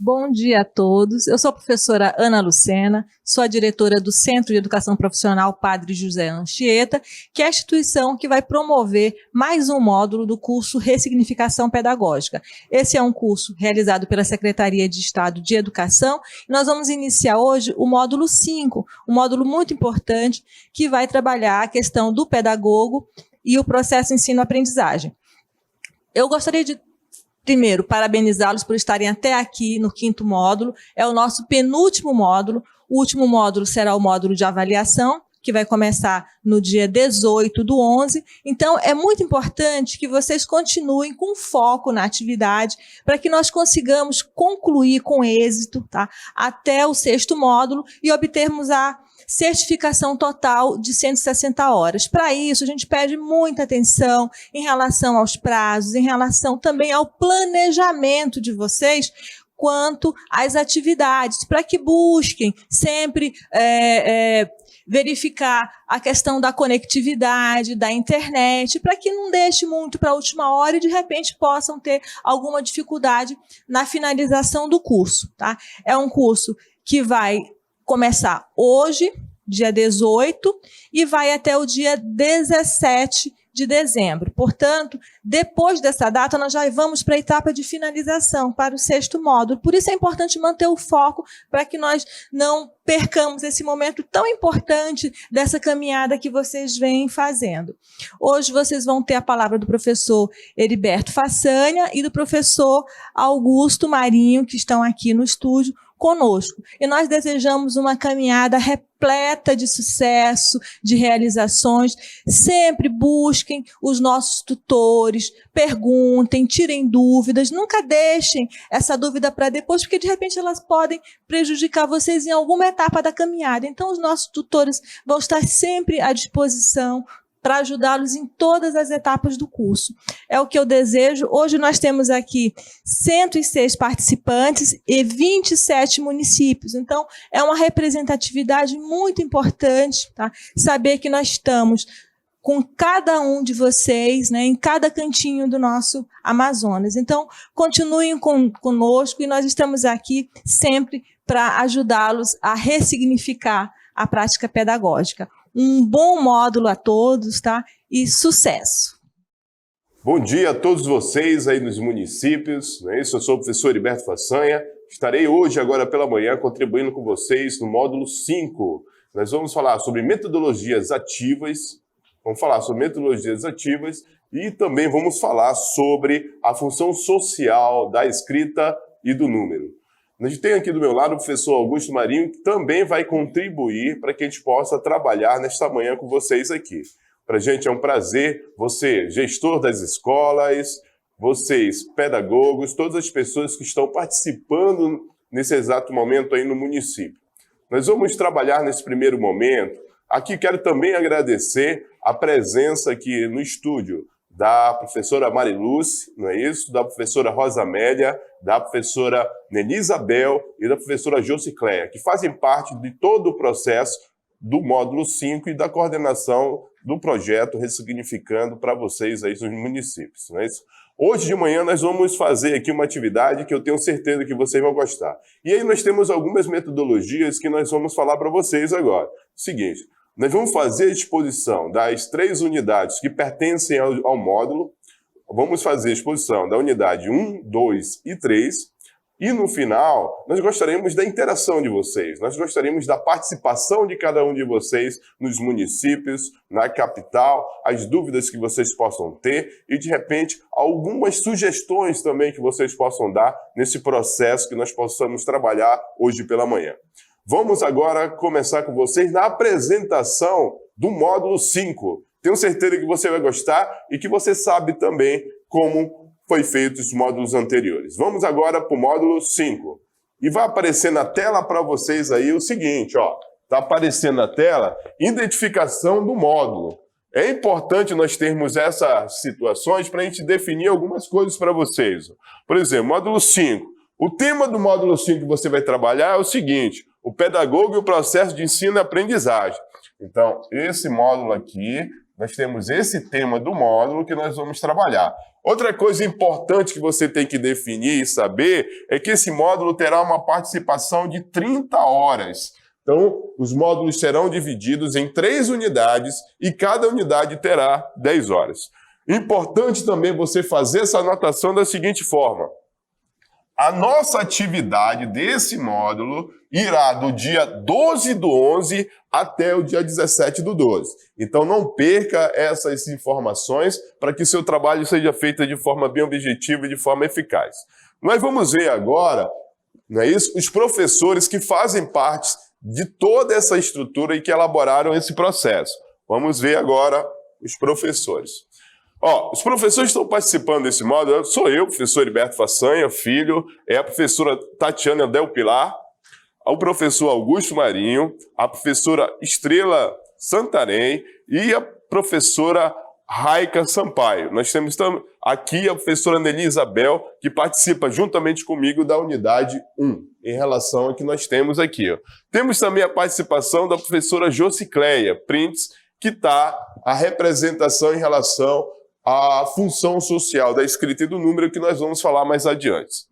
Bom dia a todos. Eu sou a professora Ana Lucena, sou a diretora do Centro de Educação Profissional Padre José Anchieta, que é a instituição que vai promover mais um módulo do curso Ressignificação Pedagógica. Esse é um curso realizado pela Secretaria de Estado de Educação e nós vamos iniciar hoje o módulo 5, um módulo muito importante que vai trabalhar a questão do pedagogo e o processo ensino-aprendizagem. Eu gostaria de primeiro, parabenizá-los por estarem até aqui no 5º módulo. É o nosso penúltimo módulo. O último módulo será o módulo de avaliação, que vai começar no dia 18/11. Então, é muito importante que vocês continuem com foco na atividade para que nós consigamos concluir com êxito, tá, até o 6º módulo e obtermos a certificação total de 160 horas. Para isso, a gente pede muita atenção em relação aos prazos, em relação também ao planejamento de vocês quanto às atividades, para que busquem sempre verificar a questão da conectividade, da internet, para que não deixe muito para a última hora e, de repente, possam ter alguma dificuldade na finalização do curso. Tá? É um curso que vai começar hoje, dia 18, e vai até o dia 17 de dezembro. Portanto, depois dessa data, nós já vamos para a etapa de finalização, para o 6º módulo. Por isso é importante manter o foco para que nós não percamos esse momento tão importante dessa caminhada que vocês vêm fazendo. Hoje vocês vão ter a palavra do professor Heriberto Façanha e do professor Augusto Marinho, que estão aqui no estúdio conosco. E nós desejamos uma caminhada repleta de sucesso, de realizações. Sempre busquem os nossos tutores, perguntem, tirem dúvidas, nunca deixem essa dúvida para depois, porque de repente elas podem prejudicar vocês em alguma etapa da caminhada. Então os nossos tutores vão estar sempre à disposição para ajudá-los em todas as etapas do curso. É o que eu desejo. Hoje nós temos aqui 106 participantes e 27 municípios. Então, é uma representatividade muito importante, tá? Saber que nós estamos com cada um de vocês, né, em cada cantinho do nosso Amazonas. Então, continuem conosco e nós estamos aqui sempre para ajudá-los a ressignificar a prática pedagógica. Um bom módulo a todos, tá? E sucesso! Bom dia a todos vocês aí nos municípios, não é isso? Eu sou o professor Heriberto Façanha. Estarei hoje, agora pela manhã, contribuindo com vocês no módulo 5. Nós vamos falar sobre metodologias ativas, e também vamos falar sobre a função social da escrita e do número. A gente tem aqui do meu lado o professor Augusto Marinho, que também vai contribuir para que a gente possa trabalhar nesta manhã com vocês aqui. Para a gente é um prazer, você, gestor das escolas, vocês, pedagogos, todas as pessoas que estão participando nesse exato momento aí no município. Nós vamos trabalhar nesse primeiro momento. Aqui quero também agradecer a presença aqui no estúdio da professora Mariluz, não é isso? Da professora Rosa Amélia, da professora Nelisabel e da professora Josicléia, que fazem parte de todo o processo do módulo 5 e da coordenação do projeto Ressignificando para vocês aí nos municípios, não é isso? Hoje de manhã nós vamos fazer aqui uma atividade que eu tenho certeza que vocês vão gostar. E aí nós temos algumas metodologias que nós vamos falar para vocês agora. Seguinte, nós vamos fazer a exposição das 3 unidades que pertencem ao módulo. Vamos fazer a exposição da unidade 1, 2 e 3. E no final, nós gostaríamos da interação de vocês. Nós gostaríamos da participação de cada um de vocês nos municípios, na capital, as dúvidas que vocês possam ter e, de repente, algumas sugestões também que vocês possam dar nesse processo que nós possamos trabalhar hoje pela manhã. Vamos agora começar com vocês na apresentação do módulo 5. Tenho certeza que você vai gostar e que você sabe também como foi feito os módulos anteriores. Vamos agora para o módulo 5. E vai aparecer na tela para vocês aí o seguinte, ó. Está aparecendo na tela identificação do módulo. É importante nós termos essas situações para a gente definir algumas coisas para vocês. Por exemplo, módulo 5. O tema do módulo 5 que você vai trabalhar é o seguinte: o pedagogo e o processo de ensino e aprendizagem. Então, esse módulo aqui nós temos esse tema do módulo que nós vamos trabalhar. Outra coisa importante que você tem que definir e saber é que esse módulo terá uma participação de 30 horas. Então, os módulos serão divididos em 3 unidades e cada unidade terá 10 horas. Importante também você fazer essa anotação da seguinte forma. A nossa atividade desse módulo irá do dia 12 do 11 até o dia 17 do 12. Então não perca essas informações para que seu trabalho seja feito de forma bem objetiva e de forma eficaz. Nós vamos ver agora, não é isso? Os professores que fazem parte de toda essa estrutura e que elaboraram esse processo. Vamos ver agora os professores. Os professores que estão participando desse módulo, sou eu, professor Heriberto Façanha, filho, é a professora Tatiana Del Pilar, o professor Augusto Marinho, a professora Estrela Santarém e a professora Raica Sampaio. Nós temos aqui a professora Nelly Isabel, que participa juntamente comigo da unidade 1, em relação ao que nós temos aqui. Temos também a participação da professora Josicléia Prints, que está a representação em relação à função social da escrita e do número, que nós vamos falar mais adiante.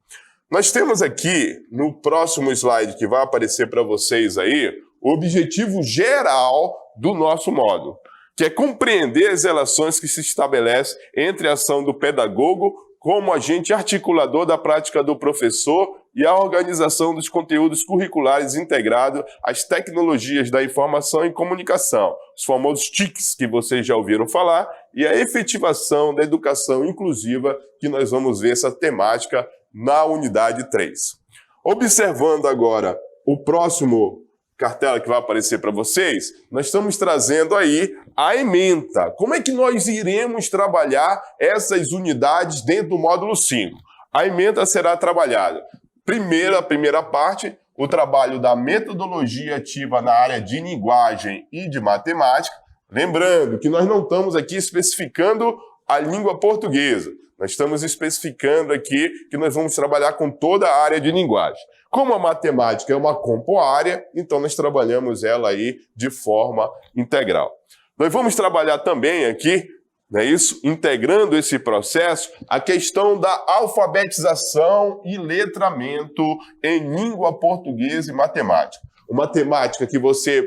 Nós temos aqui, no próximo slide que vai aparecer para vocês aí, o objetivo geral do nosso módulo, que é compreender as relações que se estabelecem entre a ação do pedagogo como agente articulador da prática do professor e a organização dos conteúdos curriculares integrado às tecnologias da informação e comunicação, os famosos TICs que vocês já ouviram falar, e a efetivação da educação inclusiva, que nós vamos ver essa temática na unidade 3. Observando agora o próximo cartela que vai aparecer para vocês, nós estamos trazendo aí a ementa. Como é que nós iremos trabalhar essas unidades dentro do módulo 5? A ementa será trabalhada. A primeira parte, o trabalho da metodologia ativa na área de linguagem e de matemática. Lembrando que nós não estamos aqui especificando a língua portuguesa. Nós estamos especificando aqui que nós vamos trabalhar com toda a área de linguagem. Como a matemática é uma compoárea, então nós trabalhamos ela aí de forma integral. Nós vamos trabalhar também aqui, não é isso? Integrando esse processo, a questão da alfabetização e letramento em língua portuguesa e matemática. Uma temática que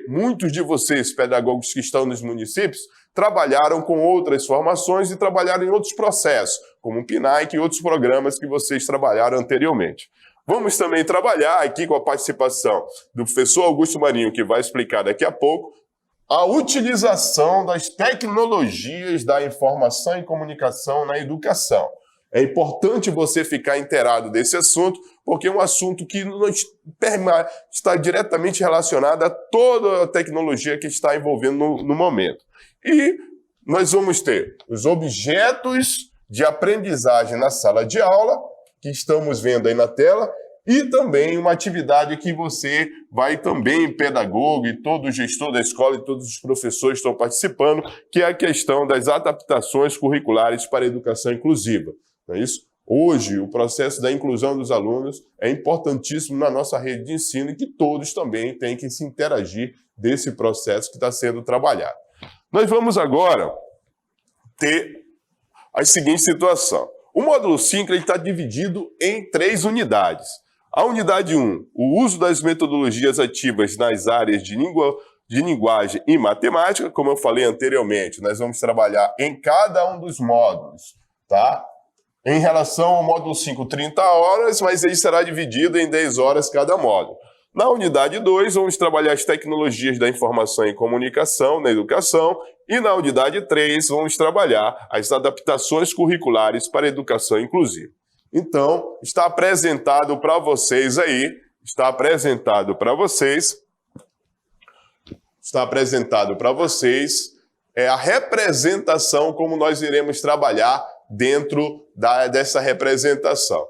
muitos de vocês, pedagogos que estão nos municípios, trabalharam com outras formações e trabalharam em outros processos, como o PNAE e outros programas que vocês trabalharam anteriormente. Vamos também trabalhar aqui com a participação do professor Augusto Marinho, que vai explicar daqui a pouco, a utilização das tecnologias da informação e comunicação na educação. É importante você ficar inteirado desse assunto, porque é um assunto que está diretamente relacionado a toda a tecnologia que está envolvendo no momento. E nós vamos ter os objetos de aprendizagem na sala de aula, que estamos vendo aí na tela, e também uma atividade que você vai também, pedagogo e todo gestor da escola e todos os professores estão participando, que é a questão das adaptações curriculares para a educação inclusiva. Não é isso? Hoje, o processo da inclusão dos alunos é importantíssimo na nossa rede de ensino e que todos também têm que se interagir desse processo que está sendo trabalhado. Nós vamos agora ter a seguinte situação. O módulo 5 está dividido em 3 unidades. A unidade 1, o uso das metodologias ativas nas áreas de linguagem e matemática. Como eu falei anteriormente, nós vamos trabalhar em cada um dos módulos, tá? Em relação ao módulo 5, 30 horas, mas ele será dividido em 10 horas cada módulo. Na unidade 2, vamos trabalhar as tecnologias da informação e comunicação na educação. E na unidade 3, vamos trabalhar as adaptações curriculares para a educação inclusiva. Então, está apresentado para vocês aí, a representação, como nós iremos trabalhar dentro dessa representação.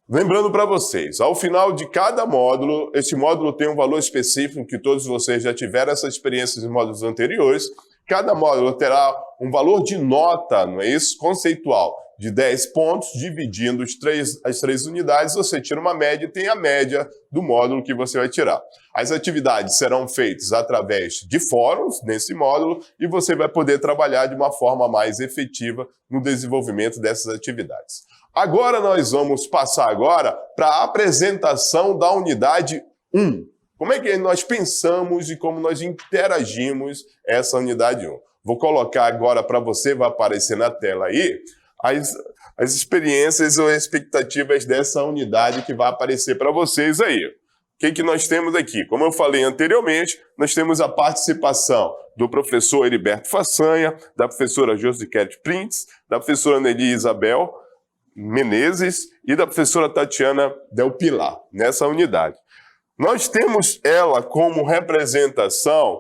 Lembrando para vocês, ao final de cada módulo, esse módulo tem um valor específico, que todos vocês já tiveram essa experiência em módulos anteriores. Cada módulo terá um valor de nota, não é isso? Conceitual, de 10 pontos, dividindo as 3 unidades, você tira uma média e tem a média do módulo que você vai tirar. As atividades serão feitas através de fóruns nesse módulo e você vai poder trabalhar de uma forma mais efetiva no desenvolvimento dessas atividades. Agora nós vamos passar agora para a apresentação da unidade 1. Como é que nós pensamos e como nós interagimos essa unidade 1? Vou colocar agora para você, vai aparecer na tela aí, as experiências ou expectativas dessa unidade que vai aparecer para vocês aí. O que nós temos aqui? Como eu falei anteriormente, nós temos a participação do professor Heriberto Façanha, da professora Josiquete Printes, da professora Nelly Isabel Menezes e da professora Tatiana Del Pilar, nessa unidade. Nós temos ela como representação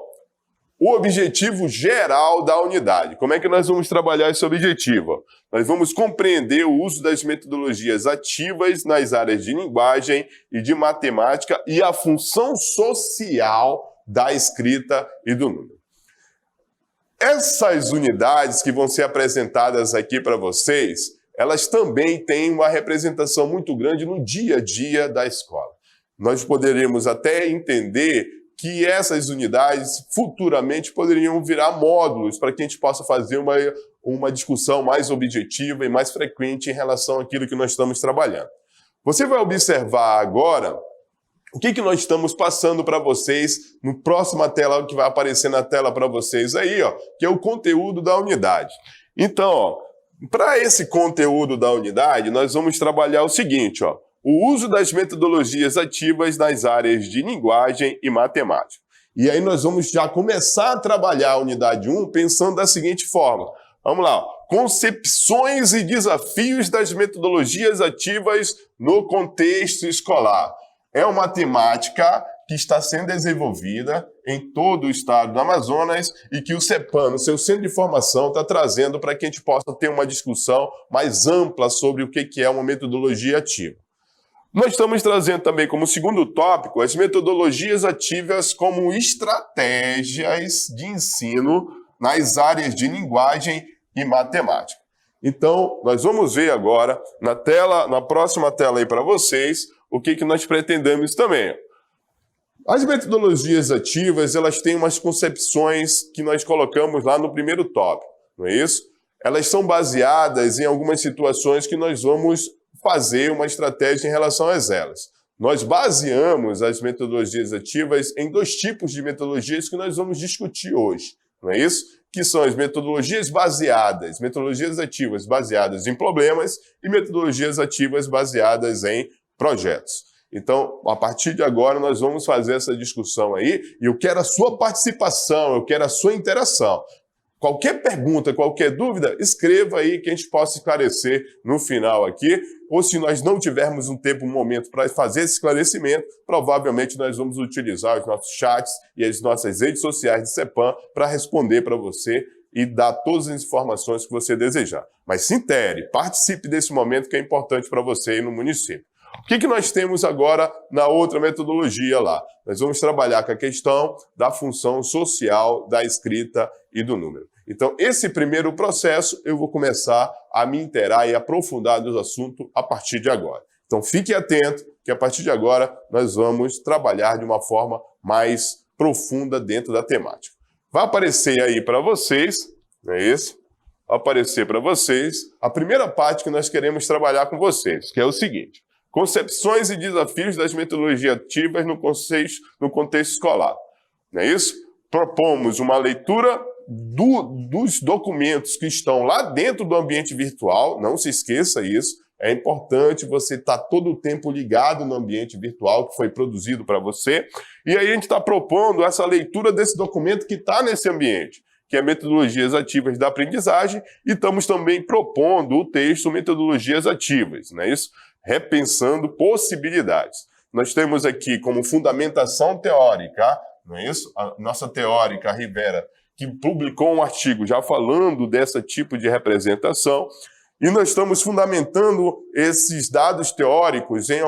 o objetivo geral da unidade. Como é que nós vamos trabalhar esse objetivo? Nós vamos compreender o uso das metodologias ativas nas áreas de linguagem e de matemática e a função social da escrita e do número. Essas unidades que vão ser apresentadas aqui para vocês, elas também têm uma representação muito grande no dia a dia da escola. Nós poderíamos até entender que essas unidades futuramente poderiam virar módulos para que a gente possa fazer uma discussão mais objetiva e mais frequente em relação àquilo que nós estamos trabalhando. Você vai observar agora o que nós estamos passando para vocês no próximo tela que vai aparecer na tela para vocês aí, ó, que é o conteúdo da unidade. Então, para esse conteúdo da unidade, nós vamos trabalhar o seguinte, ó. O uso das metodologias ativas nas áreas de linguagem e matemática. E aí nós vamos já começar a trabalhar a unidade 1 pensando da seguinte forma. Vamos lá. Concepções e desafios das metodologias ativas no contexto escolar. É uma temática que está sendo desenvolvida em todo o estado do Amazonas e que o CEPAM, o seu centro de formação, está trazendo para que a gente possa ter uma discussão mais ampla sobre o que é uma metodologia ativa. Nós estamos trazendo também como segundo tópico as metodologias ativas como estratégias de ensino nas áreas de linguagem e matemática. Então, nós vamos ver agora na próxima tela aí para vocês o que nós pretendemos também. As metodologias ativas, elas têm umas concepções que nós colocamos lá no primeiro tópico, não é isso? Elas são baseadas em algumas situações que nós vamos fazer uma estratégia em relação a elas. Nós baseamos as metodologias ativas em 2 tipos de metodologias que nós vamos discutir hoje, não é isso? Que são as metodologias ativas baseadas em problemas e metodologias ativas baseadas em projetos. Então, a partir de agora, nós vamos fazer essa discussão aí e eu quero a sua participação, eu quero a sua interação. Qualquer pergunta, qualquer dúvida, escreva aí que a gente possa esclarecer no final aqui. Ou se nós não tivermos um momento para fazer esse esclarecimento, provavelmente nós vamos utilizar os nossos chats e as nossas redes sociais de CEPAM para responder para você e dar todas as informações que você desejar. Mas se intere, participe desse momento que é importante para você aí no município. O que nós temos agora na outra metodologia lá? Nós vamos trabalhar com a questão da função social da escrita e do número. Então, esse primeiro processo eu vou começar a me inteirar e aprofundar no assunto a partir de agora. Então, fique atento que a partir de agora nós vamos trabalhar de uma forma mais profunda dentro da temática. Vai aparecer aí para vocês, não é isso? Vai aparecer para vocês a primeira parte que nós queremos trabalhar com vocês, que é o seguinte. Concepções e desafios das metodologias ativas no contexto escolar. Não é isso? Propomos uma leitura dos documentos que estão lá dentro do ambiente virtual, não se esqueça isso, é importante você estar todo o tempo ligado no ambiente virtual que foi produzido para você, e aí a gente está propondo essa leitura desse documento que está nesse ambiente, que é metodologias ativas da aprendizagem, e estamos também propondo o texto metodologias ativas, não é isso? Repensando possibilidades. Nós temos aqui como fundamentação teórica, não é isso? A nossa teórica, a Rivera, que publicou um artigo já falando desse tipo de representação, e nós estamos fundamentando esses dados teóricos em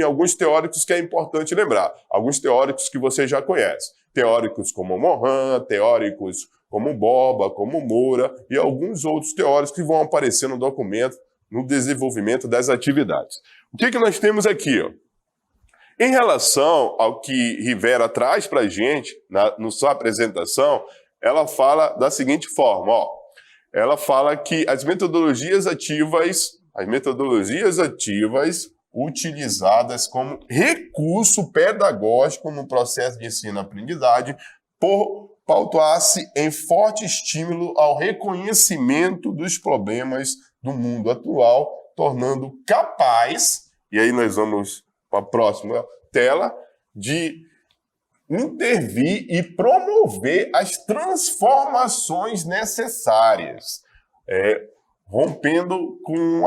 alguns teóricos que é importante lembrar. Alguns teóricos que você já conhece. Teóricos como Morin, teóricos como Borba, como Moura e alguns outros teóricos que vão aparecer no documento no desenvolvimento das atividades. O que nós temos aqui? Ó? Em relação ao que Rivera traz para a gente, na sua apresentação, ela fala da seguinte forma, ó, ela fala que as metodologias ativas utilizadas como recurso pedagógico no processo de ensino-aprendizagem por pautar-se em forte estímulo ao reconhecimento dos problemas do mundo atual, tornando capaz, e aí nós vamos para a próxima tela, de intervir e promover as transformações necessárias, rompendo com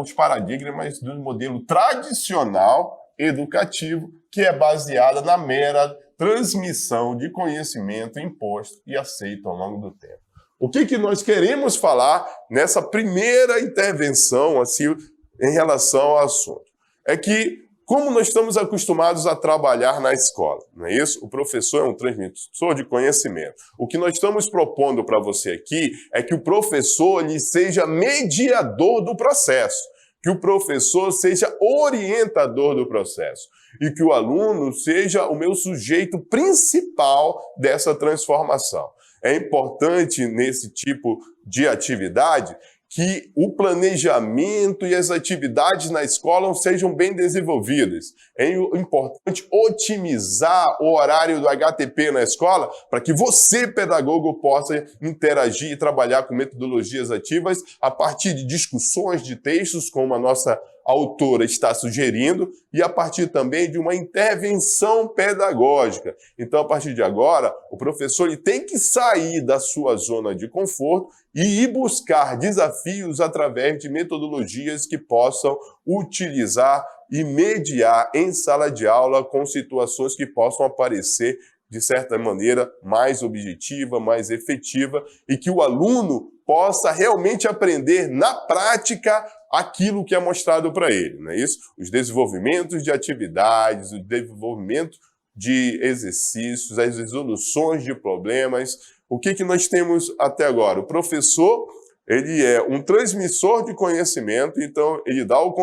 os paradigmas do modelo tradicional educativo, que é baseada na mera transmissão de conhecimento imposto e aceito ao longo do tempo. O que nós queremos falar nessa primeira intervenção assim, em relação ao assunto? É que, como nós estamos acostumados a trabalhar na escola, não é isso? O professor é um transmissor de conhecimento. O que nós estamos propondo para você aqui é que o professor ele seja mediador do processo, que o professor seja orientador do processo e que o aluno seja o meu sujeito principal dessa transformação. É importante, nesse tipo de atividade, que o planejamento e as atividades na escola sejam bem desenvolvidas. É importante otimizar o horário do HTP na escola para que você, pedagogo, possa interagir e trabalhar com metodologias ativas a partir de discussões de textos, como a nossa autora está sugerindo, e a partir também de uma intervenção pedagógica. Então, a partir de agora, o professor ele tem que sair da sua zona de conforto e ir buscar desafios através de metodologias que possam utilizar e mediar em sala de aula com situações que possam aparecer de certa maneira mais objetiva, mais efetiva e que o aluno possa realmente aprender na prática aquilo que é mostrado para ele, não é isso? Os desenvolvimentos de atividades, o desenvolvimento de exercícios, as resoluções de problemas. O que nós temos até agora? O professor, ele é um transmissor de conhecimento, então ele dá o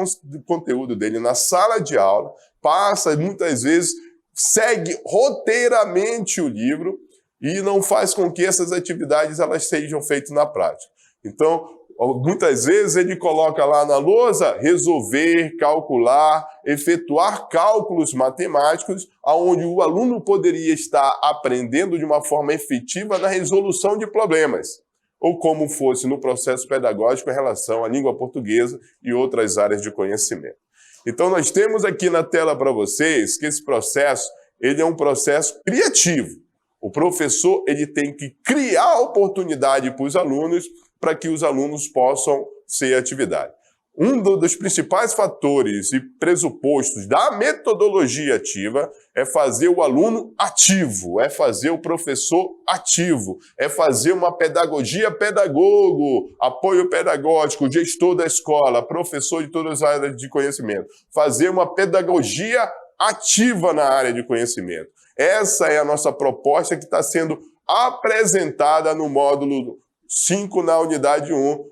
conteúdo dele na sala de aula, passa muitas vezes, segue roteiramente o livro e não faz com que essas atividades elas sejam feitas na prática. Então, muitas vezes ele coloca lá na lousa resolver, calcular, efetuar cálculos matemáticos, onde o aluno poderia estar aprendendo de uma forma efetiva na resolução de problemas, ou como fosse no processo pedagógico em relação à língua portuguesa e outras áreas de conhecimento. Então nós temos aqui na tela para vocês que esse processo ele é um processo criativo. O professor ele tem que criar oportunidade para os alunos para que os alunos possam ser atividade. Um dos principais fatores e pressupostos da metodologia ativa é fazer o aluno ativo, é fazer o professor ativo, é fazer uma pedagogia pedagogo, apoio pedagógico, gestor da escola, professor de todas as áreas de conhecimento. Fazer uma pedagogia ativa na área de conhecimento. Essa é a nossa proposta que está sendo apresentada no módulo 5 na unidade 1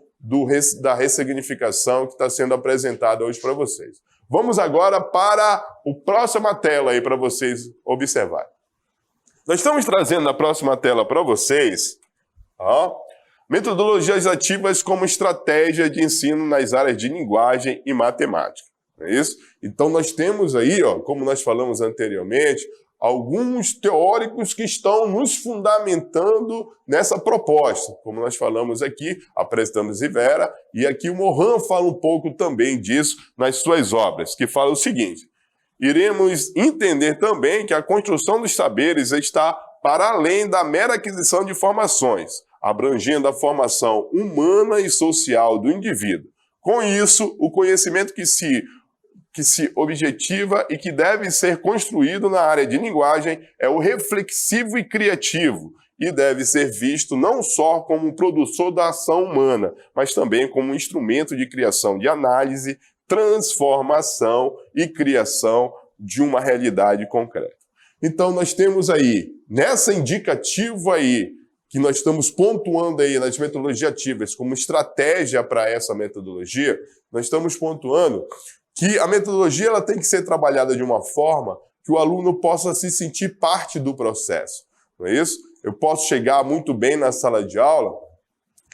da ressignificação que está sendo apresentada hoje para vocês. Vamos agora para a próxima tela aí para vocês observarem. Nós estamos trazendo na próxima tela para vocês metodologias ativas como estratégia de ensino nas áreas de linguagem e matemática. Não é isso? Então nós temos aí, como nós falamos anteriormente, alguns teóricos que estão nos fundamentando nessa proposta. Como nós falamos aqui, apresentamos Rivera, e aqui o Mohan fala um pouco também disso nas suas obras, que fala o seguinte: iremos entender também que a construção dos saberes está para além da mera aquisição de informações, abrangendo a formação humana e social do indivíduo. Com isso, o conhecimento que se objetiva e que deve ser construído na área de linguagem é o reflexivo e criativo e deve ser visto não só como um produtor da ação humana, mas também como um instrumento de criação de análise, transformação e criação de uma realidade concreta. Então nós temos aí, nessa indicativa aí, que nós estamos pontuando aí nas metodologias ativas como estratégia para essa metodologia, nós estamos pontuando que a metodologia ela tem que ser trabalhada de uma forma que o aluno possa se sentir parte do processo, não é isso? Eu posso chegar muito bem na sala de aula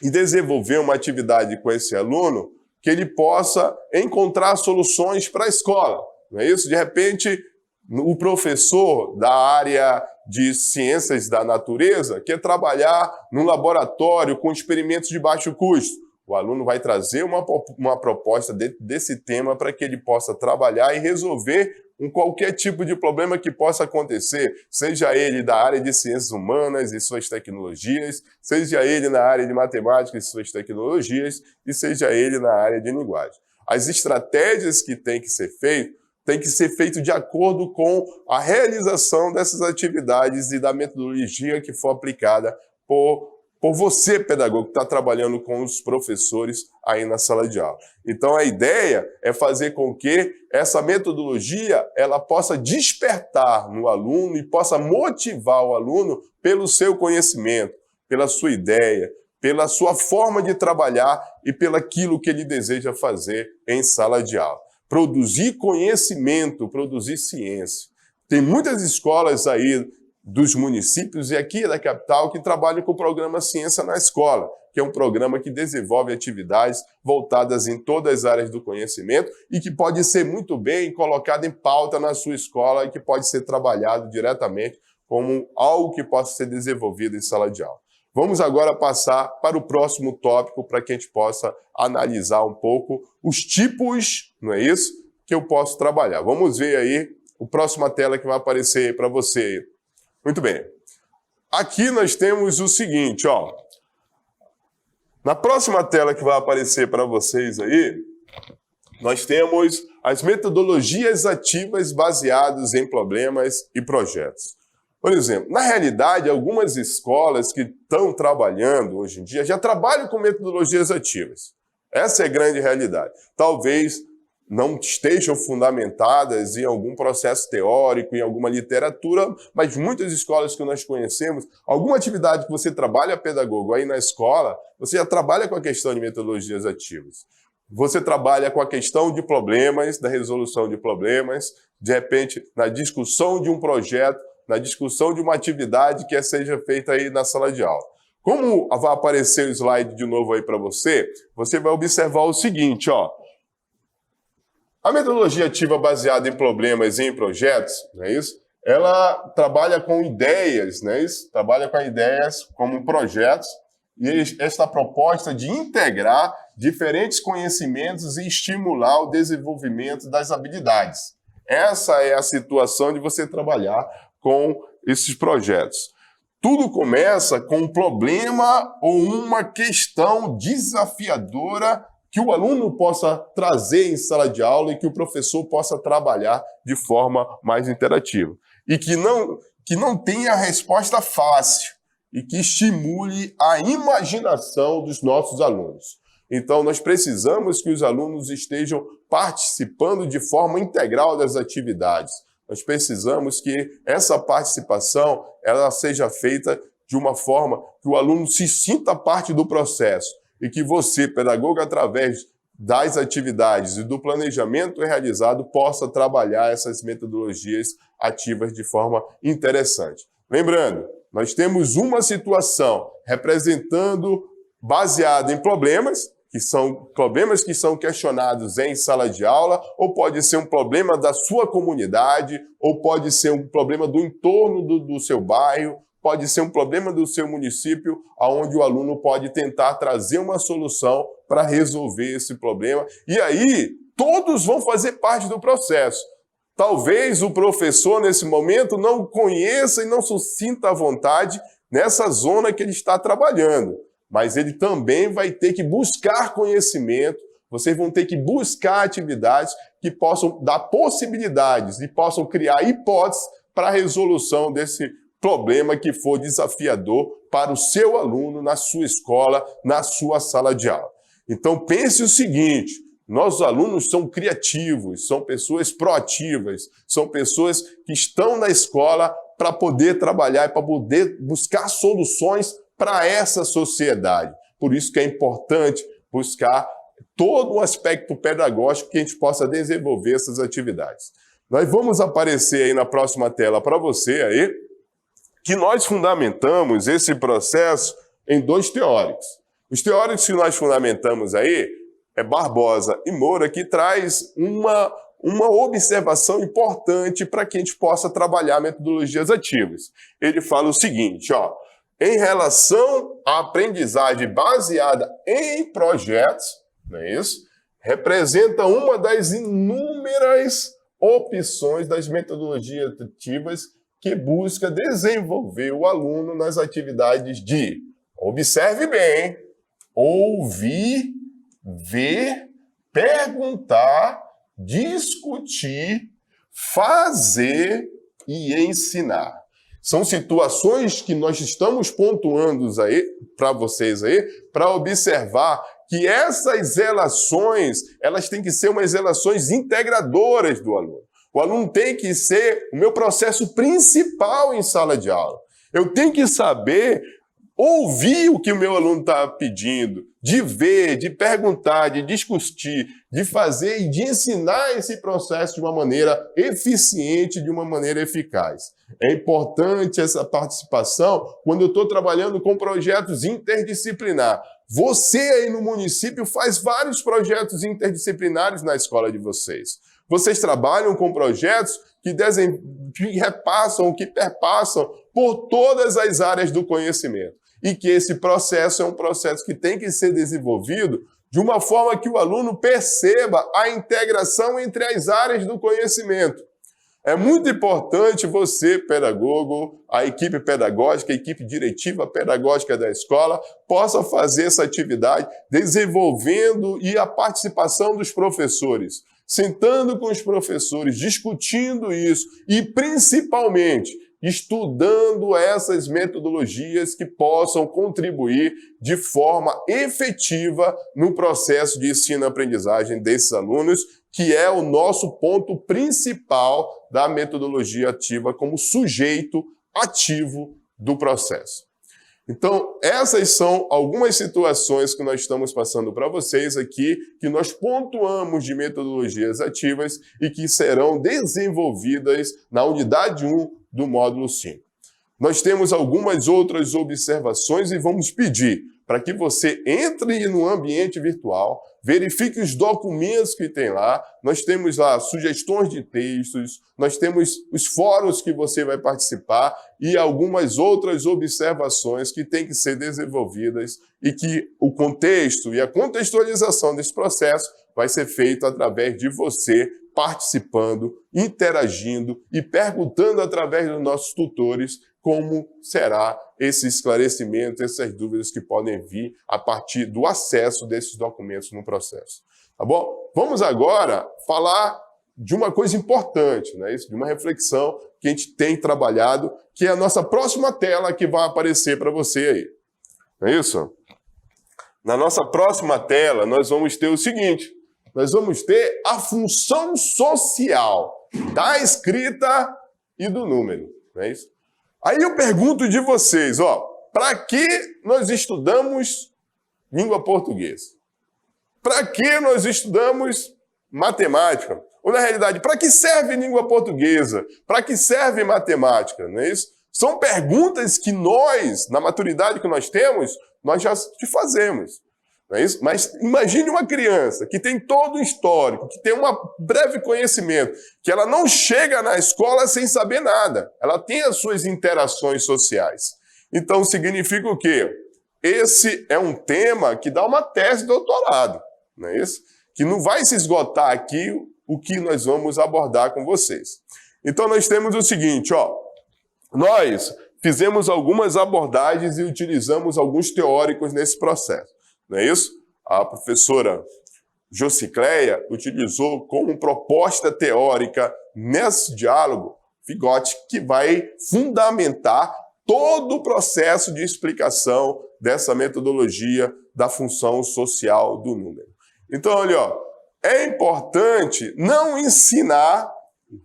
e desenvolver uma atividade com esse aluno que ele possa encontrar soluções para a escola, não é isso? De repente, o professor da área de ciências da natureza quer trabalhar num laboratório com experimentos de baixo custo. O aluno vai trazer uma proposta desse tema para que ele possa trabalhar e resolver qualquer tipo de problema que possa acontecer, seja ele da área de ciências humanas e suas tecnologias, seja ele na área de matemática e suas tecnologias, e seja ele na área de linguagem. As estratégias que têm que ser feito de acordo com a realização dessas atividades e da metodologia que for aplicada por você, pedagogo, que está trabalhando com os professores aí na sala de aula. Então, a ideia é fazer com que essa metodologia ela possa despertar no aluno e possa motivar o aluno pelo seu conhecimento, pela sua ideia, pela sua forma de trabalhar e pelaquilo que ele deseja fazer em sala de aula. Produzir conhecimento, produzir ciência. Tem muitas escolas aí dos municípios e aqui da capital que trabalham com o programa Ciência na Escola, que é um programa que desenvolve atividades voltadas em todas as áreas do conhecimento e que pode ser muito bem colocado em pauta na sua escola e que pode ser trabalhado diretamente como algo que possa ser desenvolvido em sala de aula. Vamos agora passar para o próximo tópico para que a gente possa analisar um pouco os tipos, não é isso, que eu posso trabalhar. Vamos ver aí a próxima tela que vai aparecer para você. Muito bem. Aqui nós temos o seguinte, ó. Na próxima tela que vai aparecer para vocês aí, nós temos as metodologias ativas baseadas em problemas e projetos. Por exemplo, na realidade, algumas escolas que estão trabalhando hoje em dia já trabalham com metodologias ativas. Essa é a grande realidade. Talvez não estejam fundamentadas em algum processo teórico, em alguma literatura, mas muitas escolas que nós conhecemos, alguma atividade que você trabalha pedagogo aí na escola, você já trabalha com a questão de metodologias ativas. Você trabalha com a questão de problemas, da resolução de problemas, de repente, na discussão de um projeto, na discussão de uma atividade que seja feita aí na sala de aula. Como vai aparecer o slide de novo aí para você, você vai observar o seguinte, ó. A metodologia ativa baseada em problemas e em projetos, não é isso? Ela trabalha com ideias, não é isso? Trabalha com ideias como projetos e esta proposta de integrar diferentes conhecimentos e estimular o desenvolvimento das habilidades. Essa é a situação de você trabalhar com esses projetos. Tudo começa com um problema ou uma questão desafiadora que o aluno possa trazer em sala de aula e que o professor possa trabalhar de forma mais interativa. E que não tenha resposta fácil e que estimule a imaginação dos nossos alunos. Então, nós precisamos que os alunos estejam participando de forma integral das atividades. Nós precisamos que essa participação ela seja feita de uma forma que o aluno se sinta parte do processo e que você, pedagogo, através das atividades e do planejamento realizado, possa trabalhar essas metodologias ativas de forma interessante. Lembrando, nós temos uma situação representando, baseada em problemas que são questionados em sala de aula, ou pode ser um problema da sua comunidade, ou pode ser um problema do entorno do seu bairro, pode ser um problema do seu município, onde o aluno pode tentar trazer uma solução para resolver esse problema. E aí, todos vão fazer parte do processo. Talvez o professor, nesse momento, não conheça e não se sinta à vontade nessa zona que ele está trabalhando. Mas ele também vai ter que buscar conhecimento, vocês vão ter que buscar atividades que possam dar possibilidades e possam criar hipóteses para a resolução desse problema que for desafiador para o seu aluno, na sua escola, na sua sala de aula. Então pense o seguinte, nossos alunos são criativos, são pessoas proativas, são pessoas que estão na escola para poder trabalhar e para poder buscar soluções para essa sociedade. Por isso que é importante buscar todo o aspecto pedagógico que a gente possa desenvolver essas atividades. Nós vamos aparecer aí na próxima tela para você aí, que nós fundamentamos esse processo em 2 teóricos. Os teóricos que nós fundamentamos aí é Barbosa e Moura, que traz uma observação importante para que a gente possa trabalhar metodologias ativas. Ele fala o seguinte, ó, em relação à aprendizagem baseada em projetos, não é isso? Representa uma das inúmeras opções das metodologias ativas que busca desenvolver o aluno nas atividades de, observe bem, ouvir, ver, perguntar, discutir, fazer e ensinar. São situações que nós estamos pontuando aí para vocês aí, para observar que essas relações, elas têm que ser umas relações integradoras do aluno. O aluno tem que ser o meu processo principal em sala de aula. Eu tenho que saber ouvir o que o meu aluno está pedindo, de ver, de perguntar, de discutir, de fazer e de ensinar esse processo de uma maneira eficiente, de uma maneira eficaz. É importante essa participação quando eu estou trabalhando com projetos interdisciplinares. Você aí no município faz vários projetos interdisciplinares na escola de vocês. Vocês trabalham com projetos que repassam, que perpassam por todas as áreas do conhecimento. E que esse processo é um processo que tem que ser desenvolvido de uma forma que o aluno perceba a integração entre as áreas do conhecimento. É muito importante você, pedagogo, a equipe pedagógica, a equipe diretiva pedagógica da escola, possa fazer essa atividade desenvolvendo e a participação dos professores, sentando com os professores, discutindo isso e, principalmente, estudando essas metodologias que possam contribuir de forma efetiva no processo de ensino-aprendizagem desses alunos, que é o nosso ponto principal da metodologia ativa como sujeito ativo do processo. Então, essas são algumas situações que nós estamos passando para vocês aqui, que nós pontuamos de metodologias ativas e que serão desenvolvidas na unidade 1 do módulo 5. Nós temos algumas outras observações e vamos pedir para que você entre no ambiente virtual, verifique os documentos que tem lá, nós temos lá sugestões de textos, nós temos os fóruns que você vai participar e algumas outras observações que têm que ser desenvolvidas e que o contexto e a contextualização desse processo vai ser feito através de você participando, interagindo e perguntando através dos nossos tutores como será esse esclarecimento, essas dúvidas que podem vir a partir do acesso desses documentos no processo. Tá bom? Vamos agora falar de uma coisa importante, né? Isso, de uma reflexão que a gente tem trabalhado, que é a nossa próxima tela que vai aparecer para você aí. Não é isso? Na nossa próxima tela, nós vamos ter o seguinte, nós vamos ter a função social da escrita e do número, não é isso? Aí eu pergunto de vocês, ó, para que nós estudamos língua portuguesa? Para que nós estudamos matemática? Ou, na realidade, para que serve língua portuguesa? Para que serve matemática? Não é isso? São perguntas que nós, na maturidade que nós temos, nós já te fazemos. Não é isso? Mas imagine uma criança que tem todo o histórico, que tem um breve conhecimento, que ela não chega na escola sem saber nada. Ela tem as suas interações sociais. Então, significa o quê? Esse é um tema que dá uma tese de doutorado, não é isso? Que não vai se esgotar aqui o que nós vamos abordar com vocês. Então, nós temos o seguinte, ó. Nós fizemos algumas abordagens e utilizamos alguns teóricos nesse processo. Não é isso? A professora Josicléia utilizou como proposta teórica nesse diálogo Figotti, que vai fundamentar todo o processo de explicação dessa metodologia da função social do número. Então, olha, ó, é importante não ensinar,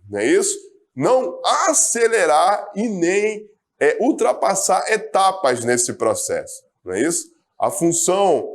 não é isso? Não acelerar e nem é ultrapassar etapas nesse processo, não é isso? A função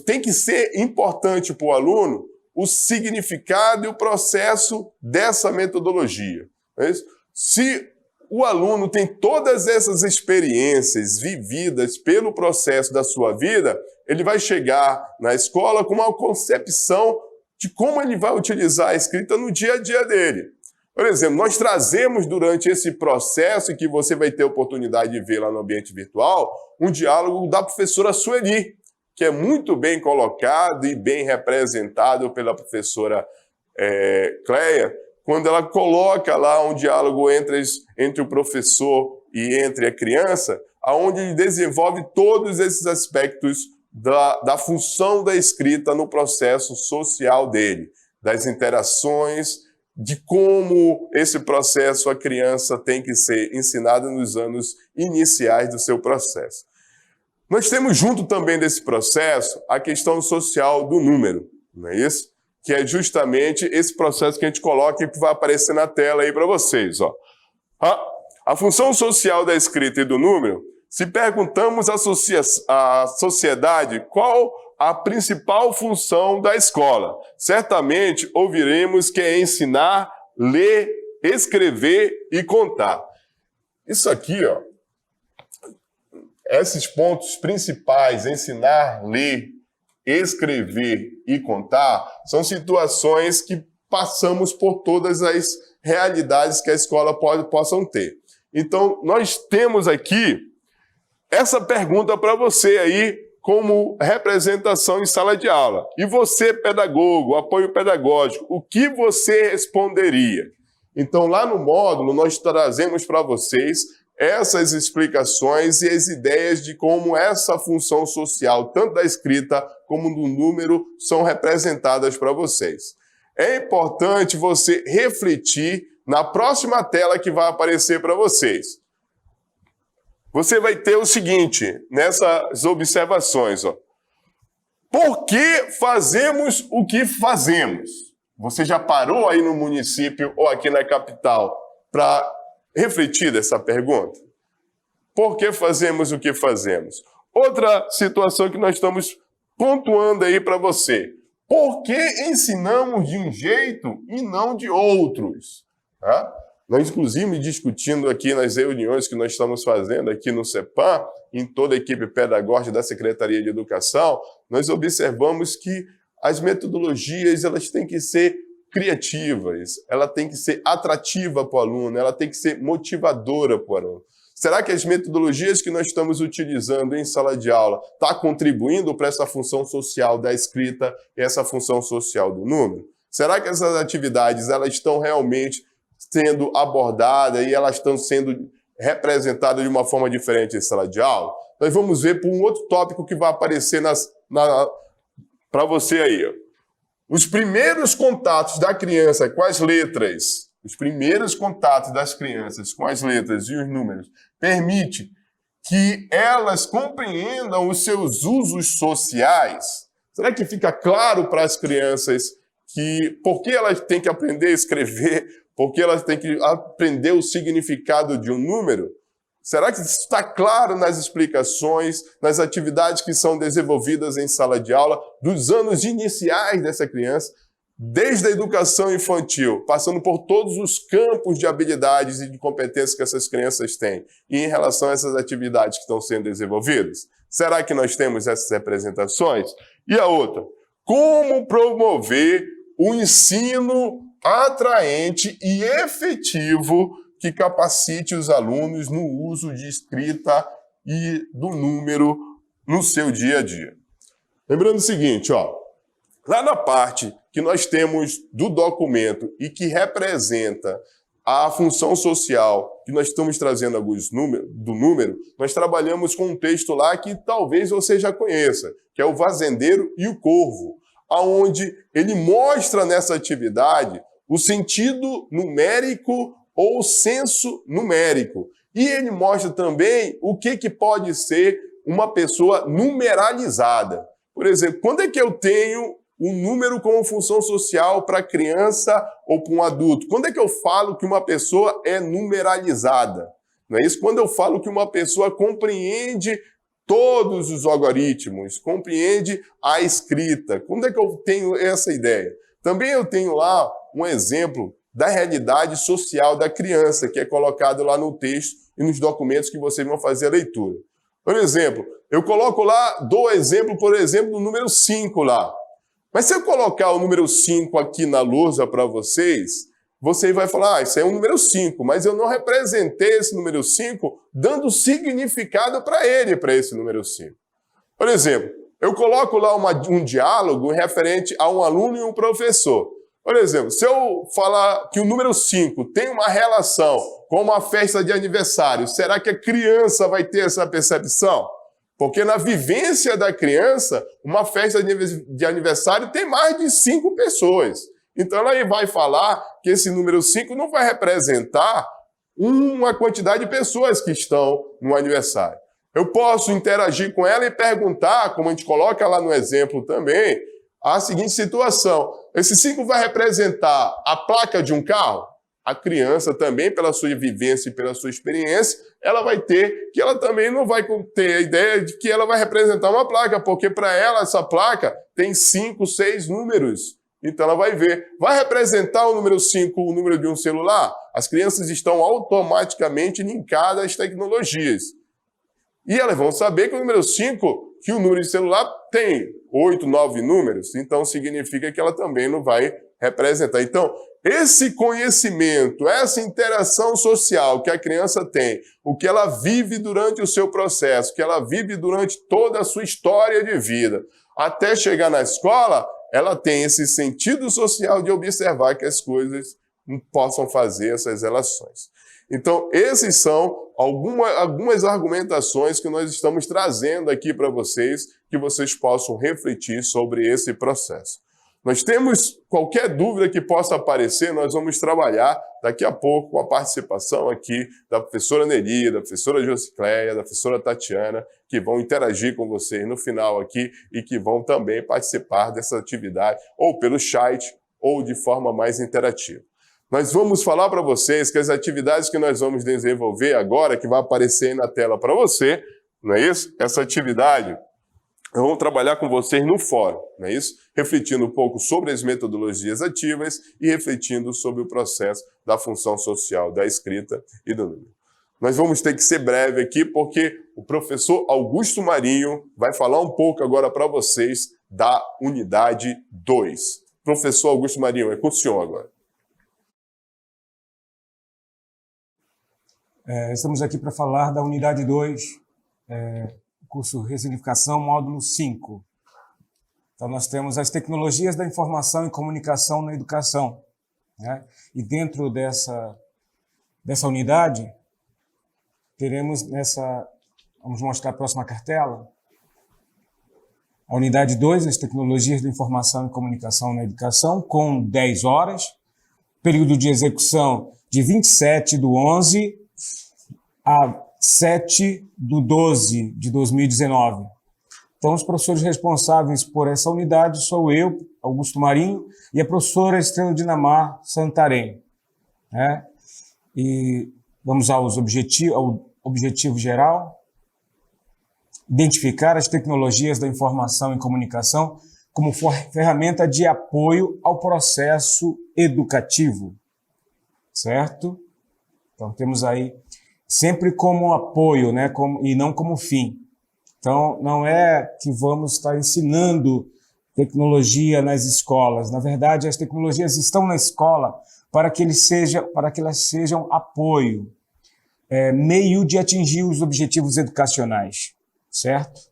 tem que ser importante para o aluno o significado e o processo dessa metodologia, não é isso? Se o aluno tem todas essas experiências vividas pelo processo da sua vida, ele vai chegar na escola com uma concepção de como ele vai utilizar a escrita no dia a dia dele. Por exemplo, nós trazemos durante esse processo, e que você vai ter oportunidade de ver lá no ambiente virtual, um diálogo da professora Sueli, que é muito bem colocado e bem representado pela professora Cleia, quando ela coloca lá um diálogo entre o professor e entre a criança, onde ele desenvolve todos esses aspectos da função da escrita no processo social dele, das interações, de como esse processo a criança tem que ser ensinada nos anos iniciais do seu processo. Nós temos junto também desse processo a questão social do número, não é isso? Que é justamente esse processo que a gente coloca e que vai aparecer na tela aí para vocês. Ó. A função social da escrita e do número, se perguntamos à sociedade qual a principal função da escola, certamente ouviremos que é ensinar, ler, escrever e contar. Isso aqui, ó, esses pontos principais, ensinar, ler, escrever e contar, são situações que passamos por todas as realidades que a escola possam ter. Então, nós temos aqui essa pergunta para você aí, como representação em sala de aula. E você, pedagogo, apoio pedagógico, o que você responderia? Então, lá no módulo, nós trazemos para vocês essas explicações e as ideias de como essa função social, tanto da escrita como do número, são representadas para vocês. É importante você refletir na próxima tela que vai aparecer para vocês. Você vai ter o seguinte, nessas observações, ó. Por que fazemos o que fazemos? Você já parou aí no município ou aqui na capital para refletir dessa pergunta? Por que fazemos o que fazemos? Outra situação que nós estamos pontuando aí para você. Por que ensinamos de um jeito e não de outros? Tá? Nós, inclusive, discutindo aqui nas reuniões que nós estamos fazendo aqui no CEPAM, em toda a equipe pedagógica da Secretaria de Educação, nós observamos que as metodologias elas têm que ser criativas, ela tem que ser atrativa para o aluno, ela tem que ser motivadora para o aluno. Será que as metodologias que nós estamos utilizando em sala de aula estão contribuindo para essa função social da escrita e essa função social do número? Será que essas atividades elas estão realmente sendo abordadas e elas estão sendo representadas de uma forma diferente em sala de aula? Nós vamos ver por um outro tópico que vai aparecer para você aí. Ó. Os primeiros contatos da criança com as letras, os primeiros contatos das crianças com as letras e os números, permite que elas compreendam os seus usos sociais. Será que fica claro para as crianças que por que elas têm que aprender a escrever, por que elas têm que aprender o significado de um número? Será que isso está claro nas explicações, nas atividades que são desenvolvidas em sala de aula, dos anos iniciais dessa criança, desde a educação infantil, passando por todos os campos de habilidades e de competências que essas crianças têm, e em relação a essas atividades que estão sendo desenvolvidas? Será que nós temos essas representações? E a outra, como promover o ensino atraente e efetivo que capacite os alunos no uso de escrita e do número no seu dia a dia? Lembrando o seguinte, ó, lá na parte que nós temos do documento e que representa a função social que nós estamos trazendo alguns do número, nós trabalhamos com um texto lá que talvez você já conheça, que é o Fazendeiro e o Corvo, onde ele mostra nessa atividade o sentido numérico ou senso numérico. E ele mostra também o que pode ser uma pessoa numeralizada. Por exemplo, quando é que eu tenho um número como função social para criança ou para um adulto? Quando é que eu falo que uma pessoa é numeralizada? Não é isso? Quando eu falo que uma pessoa compreende todos os algoritmos, compreende a escrita, quando é que eu tenho essa ideia? Também eu tenho lá um exemplo da realidade social da criança, que é colocado lá no texto e nos documentos que vocês vão fazer a leitura. Por exemplo, eu coloco lá, dou exemplo, por exemplo, do número 5 lá. Mas se eu colocar o número 5 aqui na lousa para vocês, você vai falar, isso é um número 5, mas eu não representei esse número 5 dando significado para ele, para esse número 5. Por exemplo, eu coloco lá um diálogo referente a um aluno e um professor. Por exemplo, se eu falar que o número 5 tem uma relação com uma festa de aniversário, será que a criança vai ter essa percepção? Porque na vivência da criança, uma festa de aniversário tem mais de 5 pessoas. Então ela vai falar que esse número 5 não vai representar uma quantidade de pessoas que estão no aniversário. Eu posso interagir com ela e perguntar, como a gente coloca lá no exemplo também, a seguinte situação. Esse 5 vai representar a placa de um carro? A criança também, pela sua vivência e pela sua experiência, ela vai ter, que ela também não vai ter a ideia de que ela vai representar uma placa, porque para ela essa placa tem 5, 6 números. Então ela vai ver. Vai representar o número 5 o número de um celular? As crianças estão automaticamente linkadas às tecnologias. E elas vão saber que o número 5, que o número de celular tem 8, 9 números, então significa que ela também não vai representar. Então, esse conhecimento, essa interação social que a criança tem, o que ela vive durante o seu processo, o que ela vive durante toda a sua história de vida, até chegar na escola, ela tem esse sentido social de observar que as coisas possam fazer essas relações. Então, esses são algumas argumentações que nós estamos trazendo aqui para vocês, que vocês possam refletir sobre esse processo. Nós temos qualquer dúvida que possa aparecer, nós vamos trabalhar daqui a pouco com a participação aqui da professora Neri, da professora Josicléia, da professora Tatiana, que vão interagir com vocês no final aqui e que vão também participar dessa atividade, ou pelo chat, ou de forma mais interativa. Nós vamos falar para vocês que as atividades que nós vamos desenvolver agora, que vai aparecer aí na tela para você, não é isso? Essa atividade, vamos trabalhar com vocês no fórum, não é isso? Refletindo um pouco sobre as metodologias ativas e refletindo sobre o processo da função social da escrita e do número. Nós vamos ter que ser breve aqui, porque o professor Augusto Marinho vai falar um pouco agora para vocês da unidade 2. Professor Augusto Marinho, é com o senhor agora. Estamos aqui para falar da unidade 2, curso Ressignificação, módulo 5. Então, nós temos as tecnologias da informação e comunicação na educação, né? E dentro dessa unidade, teremos vamos mostrar a próxima cartela, a unidade 2, as tecnologias da informação e comunicação na educação, com 10 horas, período de execução de 27/11 a 7/12 de 2019. Então, os professores responsáveis por essa unidade sou eu, Augusto Marinho, e a professora Estrela Dinamar Santarém, né? E vamos ao objetivo geral: identificar as tecnologias da informação e comunicação como ferramenta de apoio ao processo educativo, certo? Então, temos aí sempre como apoio, né, e não como fim. Então, não é que vamos estar ensinando tecnologia nas escolas. Na verdade, as tecnologias estão na escola para que elas sejam apoio, meio de atingir os objetivos educacionais, certo?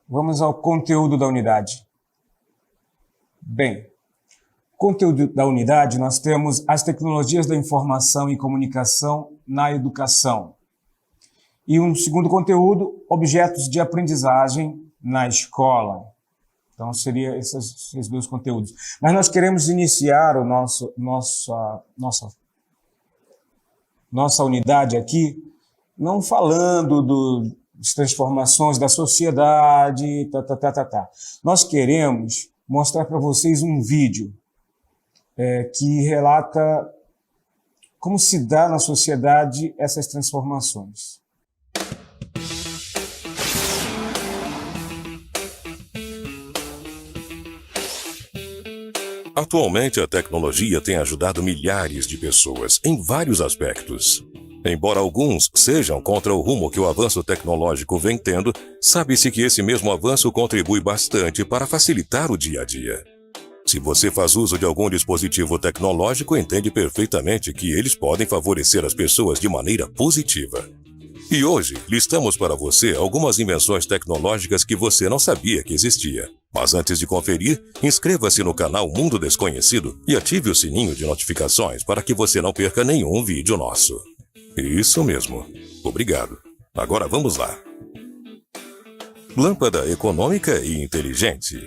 Vamos ao conteúdo da unidade. Bem, conteúdo da unidade, nós temos as tecnologias da informação e comunicação na educação. E um segundo conteúdo, objetos de aprendizagem na escola. Então, seriam esses dois conteúdos. Mas nós queremos iniciar nossa unidade aqui, não falando das transformações da sociedade, Nós queremos mostrar para vocês um vídeo que relata como se dá na sociedade essas transformações. Atualmente, a tecnologia tem ajudado milhares de pessoas em vários aspectos. Embora alguns sejam contra o rumo que o avanço tecnológico vem tendo, sabe-se que esse mesmo avanço contribui bastante para facilitar o dia a dia. Se você faz uso de algum dispositivo tecnológico, entende perfeitamente que eles podem favorecer as pessoas de maneira positiva. E hoje, listamos para você algumas invenções tecnológicas que você não sabia que existia. Mas antes de conferir, inscreva-se no canal Mundo Desconhecido e ative o sininho de notificações para que você não perca nenhum vídeo nosso. Isso mesmo. Obrigado. Agora vamos lá. Lâmpada econômica e inteligente.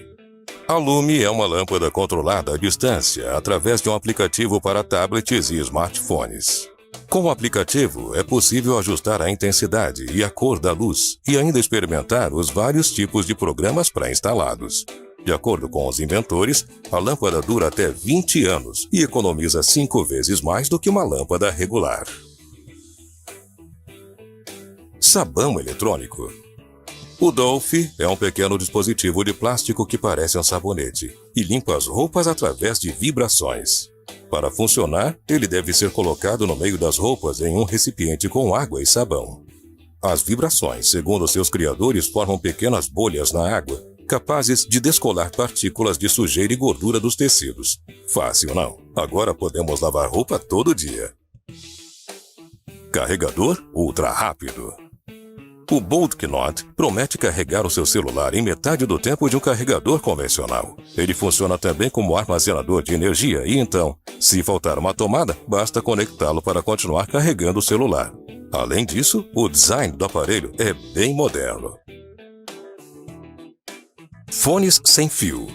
A Lume é uma lâmpada controlada à distância através de um aplicativo para tablets e smartphones. Com o aplicativo, é possível ajustar a intensidade e a cor da luz e ainda experimentar os vários tipos de programas pré-instalados. De acordo com os inventores, a lâmpada dura até 20 anos e economiza 5 vezes mais do que uma lâmpada regular. Sabão eletrônico. O Dolphy é um pequeno dispositivo de plástico que parece um sabonete e limpa as roupas através de vibrações. Para funcionar, ele deve ser colocado no meio das roupas em um recipiente com água e sabão. As vibrações, segundo seus criadores, formam pequenas bolhas na água, capazes de descolar partículas de sujeira e gordura dos tecidos. Fácil, não? Agora podemos lavar roupa todo dia. Carregador ultra rápido. O Bold Knot promete carregar o seu celular em metade do tempo de um carregador convencional. Ele funciona também como armazenador de energia e então, se faltar uma tomada, basta conectá-lo para continuar carregando o celular. Além disso, o design do aparelho é bem moderno. Fones sem fio.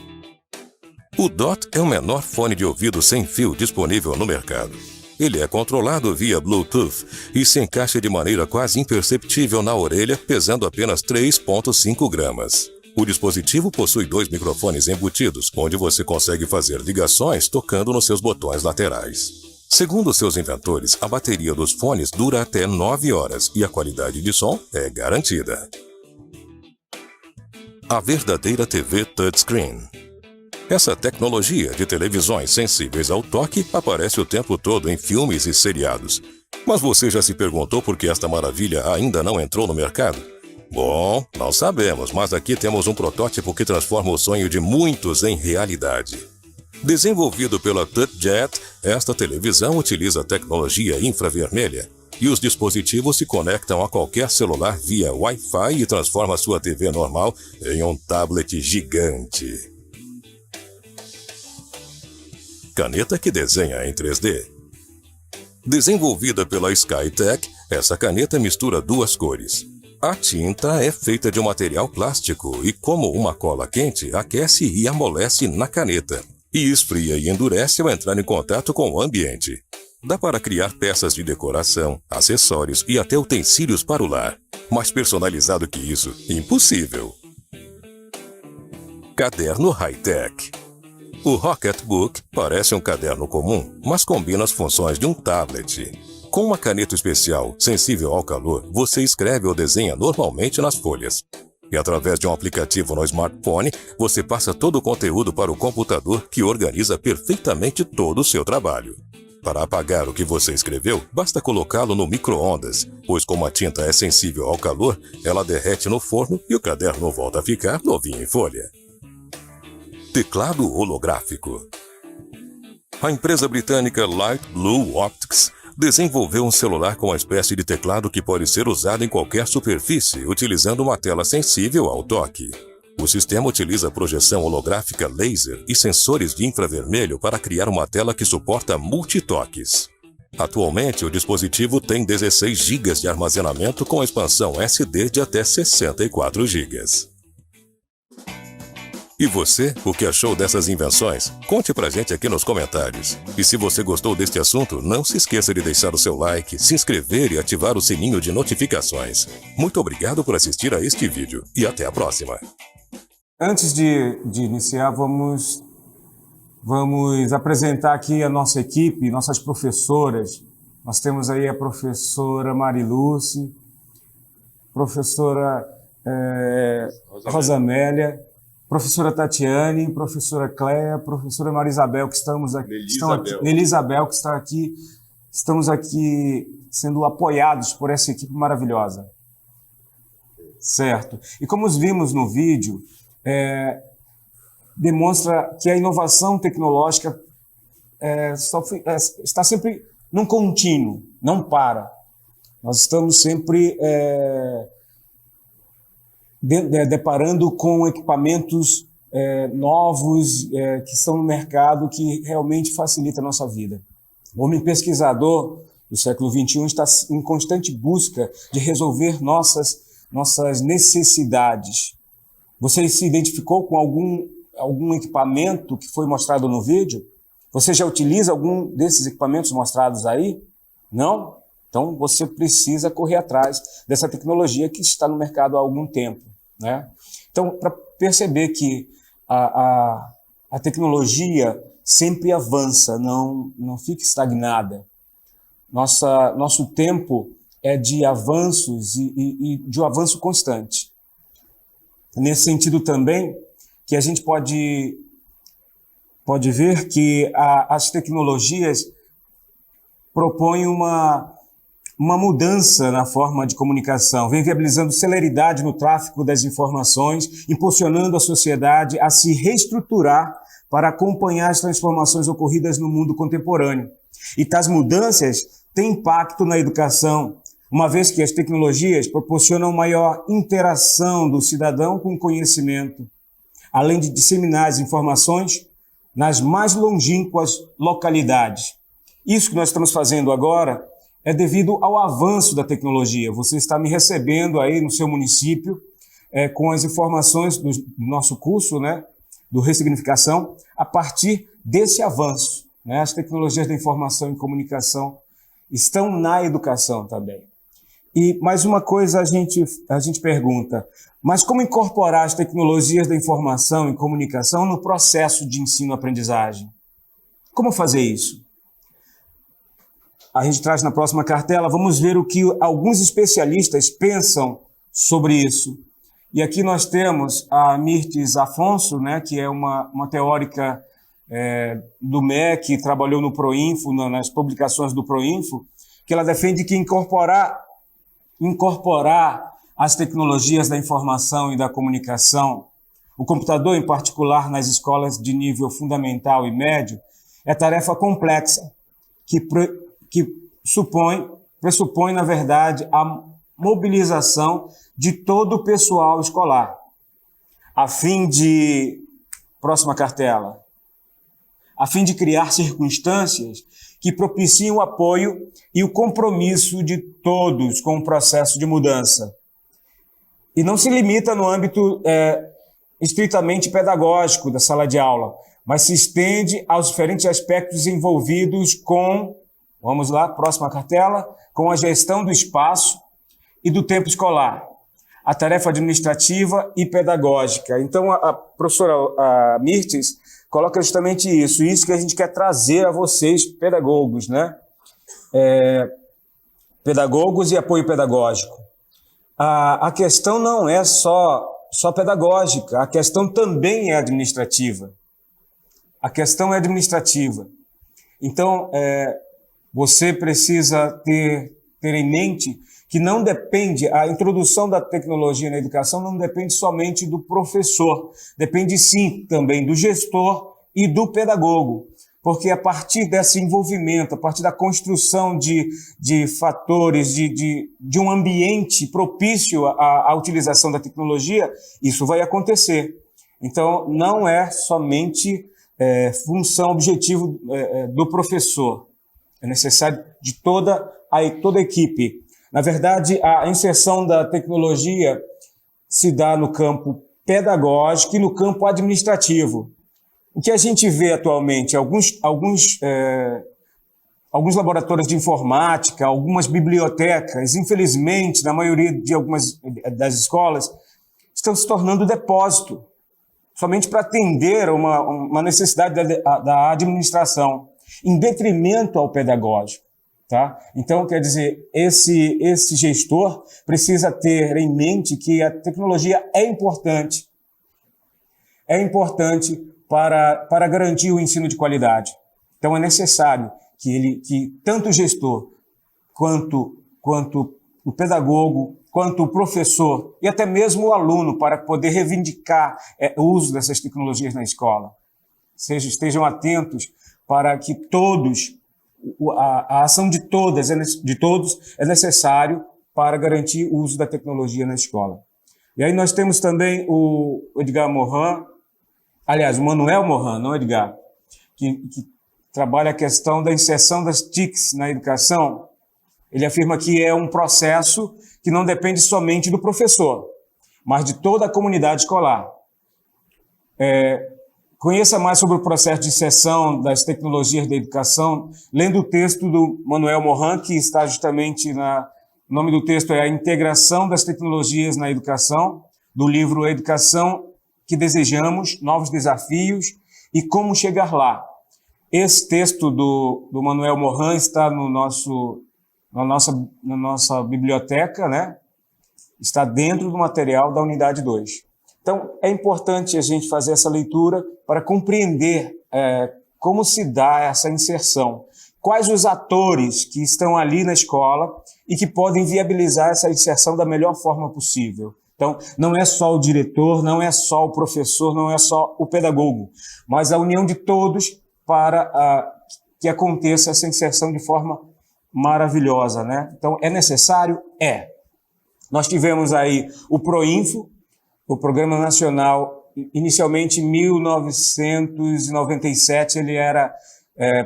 O DOT é o menor fone de ouvido sem fio disponível no mercado. Ele é controlado via Bluetooth e se encaixa de maneira quase imperceptível na orelha, pesando apenas 3,5 gramas. O dispositivo possui 2 microfones embutidos, onde você consegue fazer ligações tocando nos seus botões laterais. Segundo seus inventores, a bateria dos fones dura até 9 horas e a qualidade de som é garantida. A verdadeira TV touchscreen. Essa tecnologia de televisões sensíveis ao toque aparece o tempo todo em filmes e seriados. Mas você já se perguntou por que esta maravilha ainda não entrou no mercado? Bom, não sabemos, mas aqui temos um protótipo que transforma o sonho de muitos em realidade. Desenvolvido pela TouchJet, esta televisão utiliza tecnologia infravermelha e os dispositivos se conectam a qualquer celular via Wi-Fi e transforma sua TV normal em um tablet gigante. Caneta que desenha em 3D. Desenvolvida pela Skytech, essa caneta mistura duas cores. A tinta é feita de um material plástico e, como uma cola quente, aquece e amolece na caneta, e esfria e endurece ao entrar em contato com o ambiente. Dá para criar peças de decoração, acessórios e até utensílios para o lar. Mais personalizado que isso, impossível. Caderno high-tech. O Rocketbook parece um caderno comum, mas combina as funções de um tablet. Com uma caneta especial, sensível ao calor, você escreve ou desenha normalmente nas folhas. E através de um aplicativo no smartphone, você passa todo o conteúdo para o computador que organiza perfeitamente todo o seu trabalho. Para apagar o que você escreveu, basta colocá-lo no micro-ondas, pois como a tinta é sensível ao calor, ela derrete no forno e o caderno volta a ficar novinho em folha. Teclado holográfico. A empresa britânica Light Blue Optics desenvolveu um celular com uma espécie de teclado que pode ser usado em qualquer superfície, utilizando uma tela sensível ao toque. O sistema utiliza projeção holográfica laser e sensores de infravermelho para criar uma tela que suporta multitoques. Atualmente, o dispositivo tem 16 GB de armazenamento com expansão SD de até 64 GB. E você, o que achou dessas invenções? Conte pra gente aqui nos comentários. E se você gostou deste assunto, não se esqueça de deixar o seu like, se inscrever e ativar o sininho de notificações. Muito obrigado por assistir a este vídeo e até a próxima. Antes de iniciar, vamos apresentar aqui a nossa equipe, nossas professoras. Nós temos aí a professora Mariluce, professora Rosamélia, professora Tatiane, professora Cléia, professora Marisabel, que estamos aqui, Nelisabel, que está aqui, estamos aqui sendo apoiados por essa equipe maravilhosa. Certo. E como vimos no vídeo, demonstra que a inovação tecnológica está sempre num contínuo, não para. Nós estamos sempre deparando com equipamentos novos que estão no mercado, que realmente facilita a nossa vida. O homem pesquisador do século XXI está em constante busca de resolver nossas necessidades. Você se identificou com algum equipamento que foi mostrado no vídeo? Você já utiliza algum desses equipamentos mostrados aí? Não? Então você precisa correr atrás dessa tecnologia que está no mercado há algum tempo, né? Então, para perceber que a tecnologia sempre avança, não fica estagnada. Nosso tempo é de avanços e de um avanço constante. Nesse sentido também, que a gente pode ver que as tecnologias propõem uma mudança na forma de comunicação, vem viabilizando celeridade no tráfego das informações, impulsionando a sociedade a se reestruturar para acompanhar as transformações ocorridas no mundo contemporâneo. E tais mudanças têm impacto na educação, uma vez que as tecnologias proporcionam maior interação do cidadão com o conhecimento, além de disseminar as informações nas mais longínquas localidades. Isso que nós estamos fazendo agora é devido ao avanço da tecnologia. Você está me recebendo aí no seu município com as informações do nosso curso, né, do Ressignificação, a partir desse avanço, né? As tecnologias da informação e comunicação estão na educação também. E mais uma coisa a gente pergunta, mas como incorporar as tecnologias da informação e comunicação no processo de ensino-aprendizagem? Como fazer isso? A gente traz na próxima cartela, vamos ver o que alguns especialistas pensam sobre isso. E aqui nós temos a Mirtes Afonso, né, que é uma teórica do MEC, trabalhou no Proinfo, nas publicações do Proinfo, que ela defende que incorporar as tecnologias da informação e da comunicação, o computador em particular nas escolas de nível fundamental e médio, é tarefa complexa, que pressupõe, na verdade, a mobilização de todo o pessoal escolar, a fim de criar circunstâncias que propiciem o apoio e o compromisso de todos com o processo de mudança. E não se limita no âmbito estritamente pedagógico da sala de aula, mas se estende aos diferentes aspectos envolvidos com, vamos lá, próxima cartela, com a gestão do espaço e do tempo escolar, a tarefa administrativa e pedagógica. Então, a professora Mirtes coloca justamente isso que a gente quer trazer a vocês, pedagogos, né? Pedagogos e apoio pedagógico. A questão não é só pedagógica, a questão também é administrativa. A questão é administrativa. Então, você precisa ter em mente que não depende, a introdução da tecnologia na educação não depende somente do professor, depende sim também do gestor e do pedagogo, porque a partir desse envolvimento, a partir da construção de fatores, de um ambiente propício à utilização da tecnologia, isso vai acontecer. Então, não é somente função, objetivo do professor, é necessário de toda a equipe. Na verdade, a inserção da tecnologia se dá no campo pedagógico e no campo administrativo. O que a gente vê atualmente, alguns laboratórios de informática, algumas bibliotecas, infelizmente, na maioria de algumas das escolas, estão se tornando depósito, somente para atender uma necessidade da administração, em detrimento ao pedagógico. Tá? Então, quer dizer, esse gestor precisa ter em mente que a tecnologia é importante para garantir o ensino de qualidade. Então, é necessário que tanto o gestor quanto o pedagogo, quanto o professor e até mesmo o aluno, para poder reivindicar o uso dessas tecnologias na escola, estejam atentos para que a ação de todos é necessário para garantir o uso da tecnologia na escola. E aí nós temos também o Edgar Morin, aliás, o Manuel Morin, não Edgar, que trabalha a questão da inserção das TICs na educação. Ele afirma que é um processo que não depende somente do professor, mas de toda a comunidade escolar. Conheça mais sobre o processo de inserção das tecnologias da educação, lendo o texto do Manuel Morin, que está justamente o nome do texto é A Integração das Tecnologias na Educação, do livro Educação que Desejamos, Novos Desafios e Como Chegar Lá. Esse texto do Manuel Morin está na nossa biblioteca, né? Está dentro do material da unidade 2. Então, é importante a gente fazer essa leitura para compreender como se dá essa inserção. Quais os atores que estão ali na escola e que podem viabilizar essa inserção da melhor forma possível. Então, não é só o diretor, não é só o professor, não é só o pedagogo, mas a união de todos para que aconteça essa inserção de forma maravilhosa, né? Então, é necessário? Nós tivemos aí o Proinfo, o Programa Nacional, inicialmente em 1997, ele era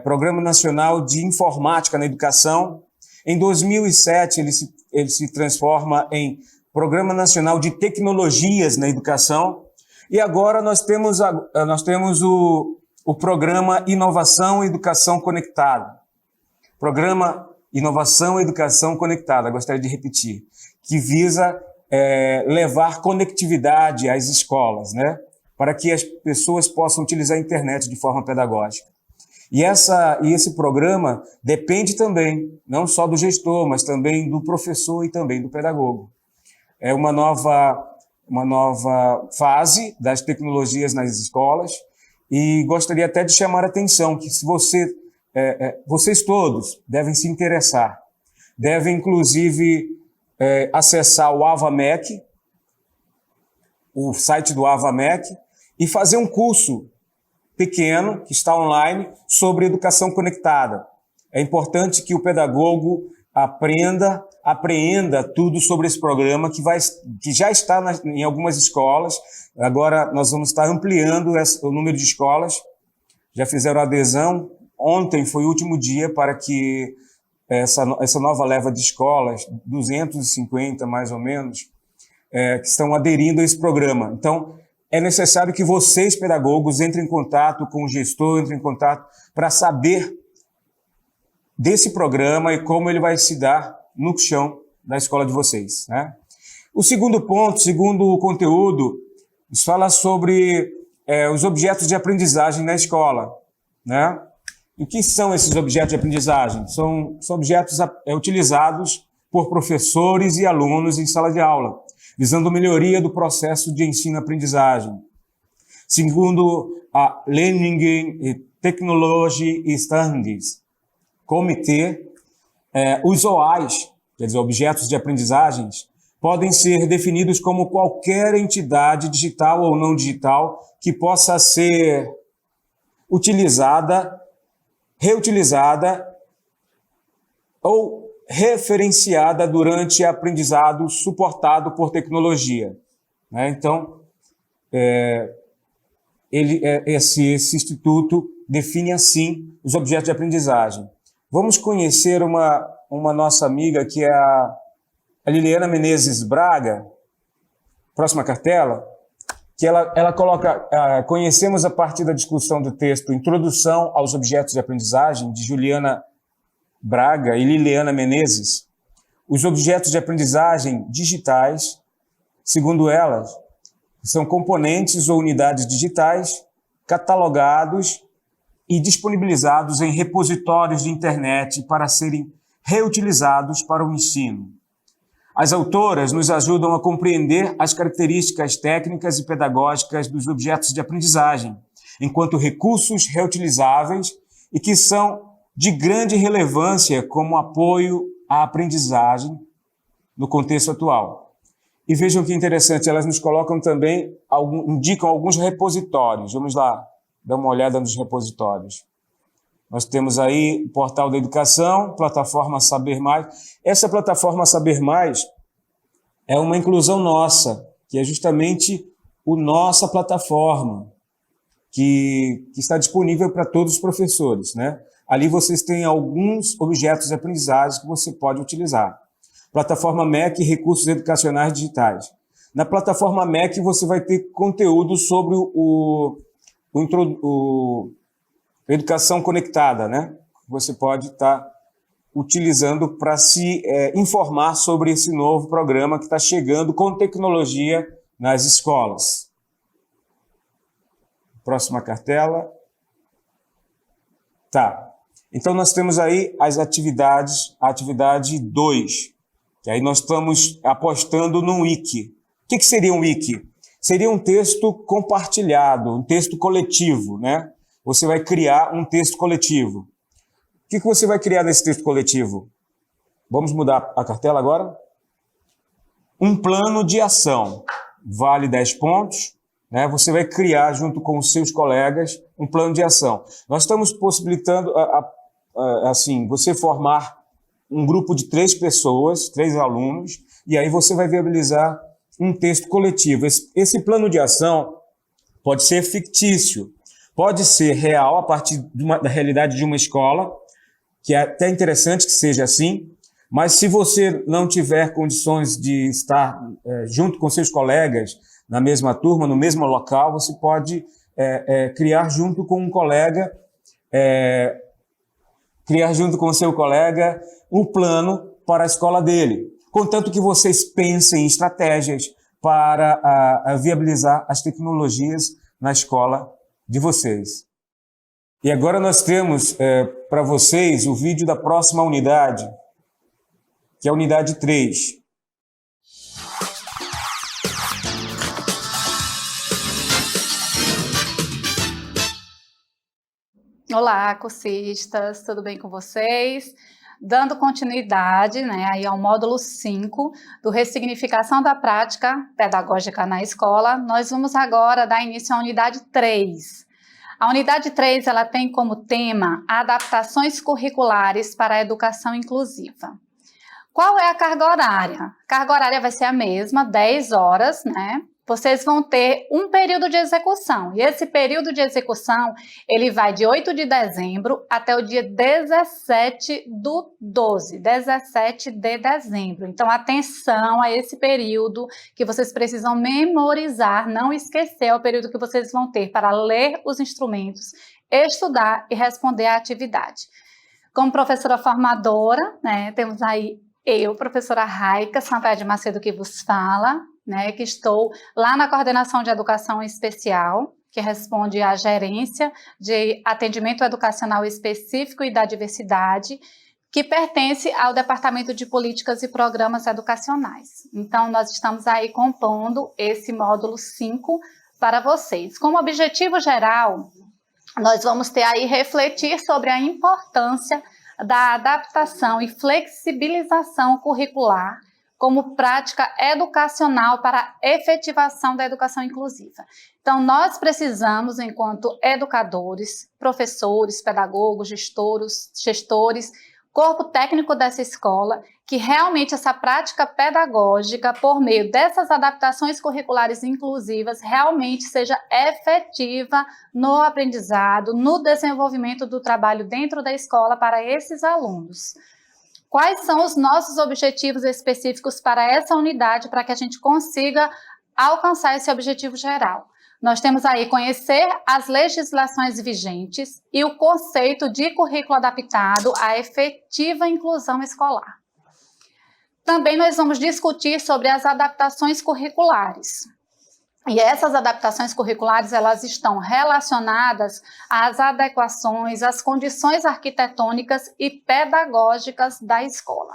Programa Nacional de Informática na Educação. Em 2007, ele se transforma em Programa Nacional de Tecnologias na Educação. E agora nós temos o Programa Inovação e Educação Conectada. Programa Inovação e Educação Conectada, gostaria de repetir, que visa levar conectividade às escolas, né? Para que as pessoas possam utilizar a internet de forma pedagógica. E esse programa depende também, não só do gestor, mas também do professor e também do pedagogo. É uma nova fase das tecnologias nas escolas e gostaria até de chamar a atenção que se vocês todos devem se interessar, devem inclusive acessar o AvaMec, o site do AvaMec, e fazer um curso pequeno, que está online, sobre educação conectada. É importante que o pedagogo apreenda tudo sobre esse programa, que já está em algumas escolas. Agora nós vamos estar ampliando o número de escolas. Já fizeram adesão. Ontem foi o último dia para que essa nova leva de escolas, 250 mais ou menos, que estão aderindo a esse programa. Então, é necessário que vocês, pedagogos, entrem em contato com o gestor, entrem em contato para saber desse programa e como ele vai se dar no chão da escola de vocês, né? O segundo ponto, segundo conteúdo, fala sobre os objetos de aprendizagem na escola, né? E o que são esses objetos de aprendizagem? São objetos utilizados por professores e alunos em sala de aula, visando melhoria do processo de ensino-aprendizagem. Segundo a Learning Technology Standards Comitê, os OAs, quer dizer, objetos de aprendizagens, podem ser definidos como qualquer entidade digital ou não digital que possa ser utilizada, reutilizada ou referenciada durante aprendizado suportado por tecnologia, né? Então, esse instituto define assim os objetos de aprendizagem. Vamos conhecer uma nossa amiga, que é a Liliana Menezes Braga, próxima cartela, que ela coloca, conhecemos a partir da discussão do texto Introdução aos Objetos de Aprendizagem, de Juliana Braga e Liliana Menezes, os objetos de aprendizagem digitais, segundo elas, são componentes ou unidades digitais catalogados e disponibilizados em repositórios de internet para serem reutilizados para o ensino. As autoras nos ajudam a compreender as características técnicas e pedagógicas dos objetos de aprendizagem, enquanto recursos reutilizáveis e que são de grande relevância como apoio à aprendizagem no contexto atual. E vejam que interessante, elas nos colocam também, indicam alguns repositórios. Vamos lá, dar uma olhada nos repositórios. Nós temos aí o Portal da Educação, plataforma Saber Mais. Essa plataforma Saber Mais é uma inclusão nossa, que é justamente a nossa plataforma, que está disponível para todos os professores, né? Ali vocês têm alguns objetos de aprendizagem que você pode utilizar. Plataforma MEC, Recursos Educacionais Digitais. Na plataforma MEC você vai ter conteúdo sobre Educação Conectada, né? Você pode estar utilizando para se informar sobre esse novo programa que está chegando com tecnologia nas escolas. Próxima cartela. Tá. Então, nós temos aí as atividades, a atividade 2, que aí nós estamos apostando num wiki. O que seria um wiki? Seria um texto compartilhado, um texto coletivo, né? Você vai criar um texto coletivo. O que você vai criar nesse texto coletivo? Vamos mudar a cartela agora? Um plano de ação. Vale 10 pontos. Né? Você vai criar, junto com os seus colegas, um plano de ação. Nós estamos possibilitando, assim, você formar um grupo de 3 pessoas, 3 alunos, e aí você vai viabilizar um texto coletivo. Esse plano de ação pode ser fictício, pode ser real, a partir da realidade de uma escola, que é até interessante que seja assim, mas se você não tiver condições de estar junto com seus colegas, na mesma turma, no mesmo local, você pode criar junto com um colega, um plano para a escola dele, contanto que vocês pensem em estratégias para viabilizar as tecnologias na escola de vocês. E agora nós temos para vocês o vídeo da próxima unidade, que é a unidade 3. Olá, cursistas, tudo bem com vocês? Dando continuidade, né, aí ao módulo 5 do Ressignificação da Prática Pedagógica na Escola, nós vamos agora dar início à unidade 3. A unidade 3 ela tem como tema adaptações curriculares para a educação inclusiva. Qual é a carga horária? A carga horária vai ser a mesma, 10 horas, né? Vocês vão ter um período de execução, e esse período de execução, ele vai de 8 de dezembro até o dia 17 de dezembro. Então, atenção a esse período que vocês precisam memorizar, não esquecer, é o período que vocês vão ter para ler os instrumentos, estudar e responder à atividade. Como professora formadora, né, temos aí eu, professora Raica Sampaio de Macedo, que vos fala, né, que estou lá na Coordenação de Educação Especial, que responde à gerência de atendimento educacional específico e da diversidade, que pertence ao Departamento de Políticas e Programas Educacionais. Então, nós estamos aí compondo esse módulo 5 para vocês. Como objetivo geral, nós vamos ter aí refletir sobre a importância da adaptação e flexibilização curricular como prática educacional para a efetivação da educação inclusiva. Então, nós precisamos, enquanto educadores, professores, pedagogos, gestores, corpo técnico dessa escola, que realmente essa prática pedagógica, por meio dessas adaptações curriculares inclusivas, realmente seja efetiva no aprendizado, no desenvolvimento do trabalho dentro da escola para esses alunos. Quais são os nossos objetivos específicos para essa unidade, para que a gente consiga alcançar esse objetivo geral? Nós temos aí conhecer as legislações vigentes e o conceito de currículo adaptado à efetiva inclusão escolar. Também nós vamos discutir sobre as adaptações curriculares. E essas adaptações curriculares, elas estão relacionadas às adequações, às condições arquitetônicas e pedagógicas da escola.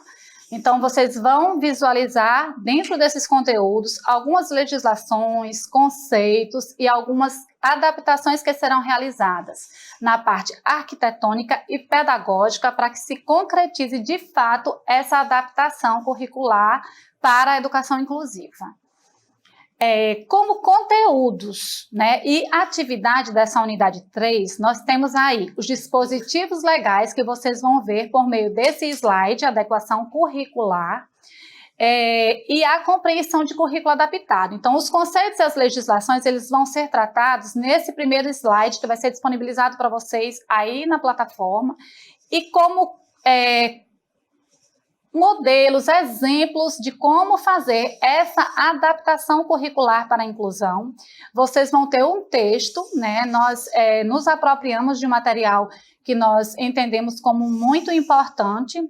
Então, vocês vão visualizar dentro desses conteúdos algumas legislações, conceitos e algumas adaptações que serão realizadas na parte arquitetônica e pedagógica para que se concretize de fato essa adaptação curricular para a educação inclusiva. Como conteúdos, né, e atividade dessa unidade 3, nós temos aí os dispositivos legais que vocês vão ver por meio desse slide, adequação curricular, e a compreensão de currículo adaptado. Então, os conceitos e as legislações, eles vão ser tratados nesse primeiro slide, que vai ser disponibilizado para vocês aí na plataforma, e como modelos, exemplos de como fazer essa adaptação curricular para a inclusão. Vocês vão ter um texto, né? Nós nos apropriamos de um material que nós entendemos como muito importante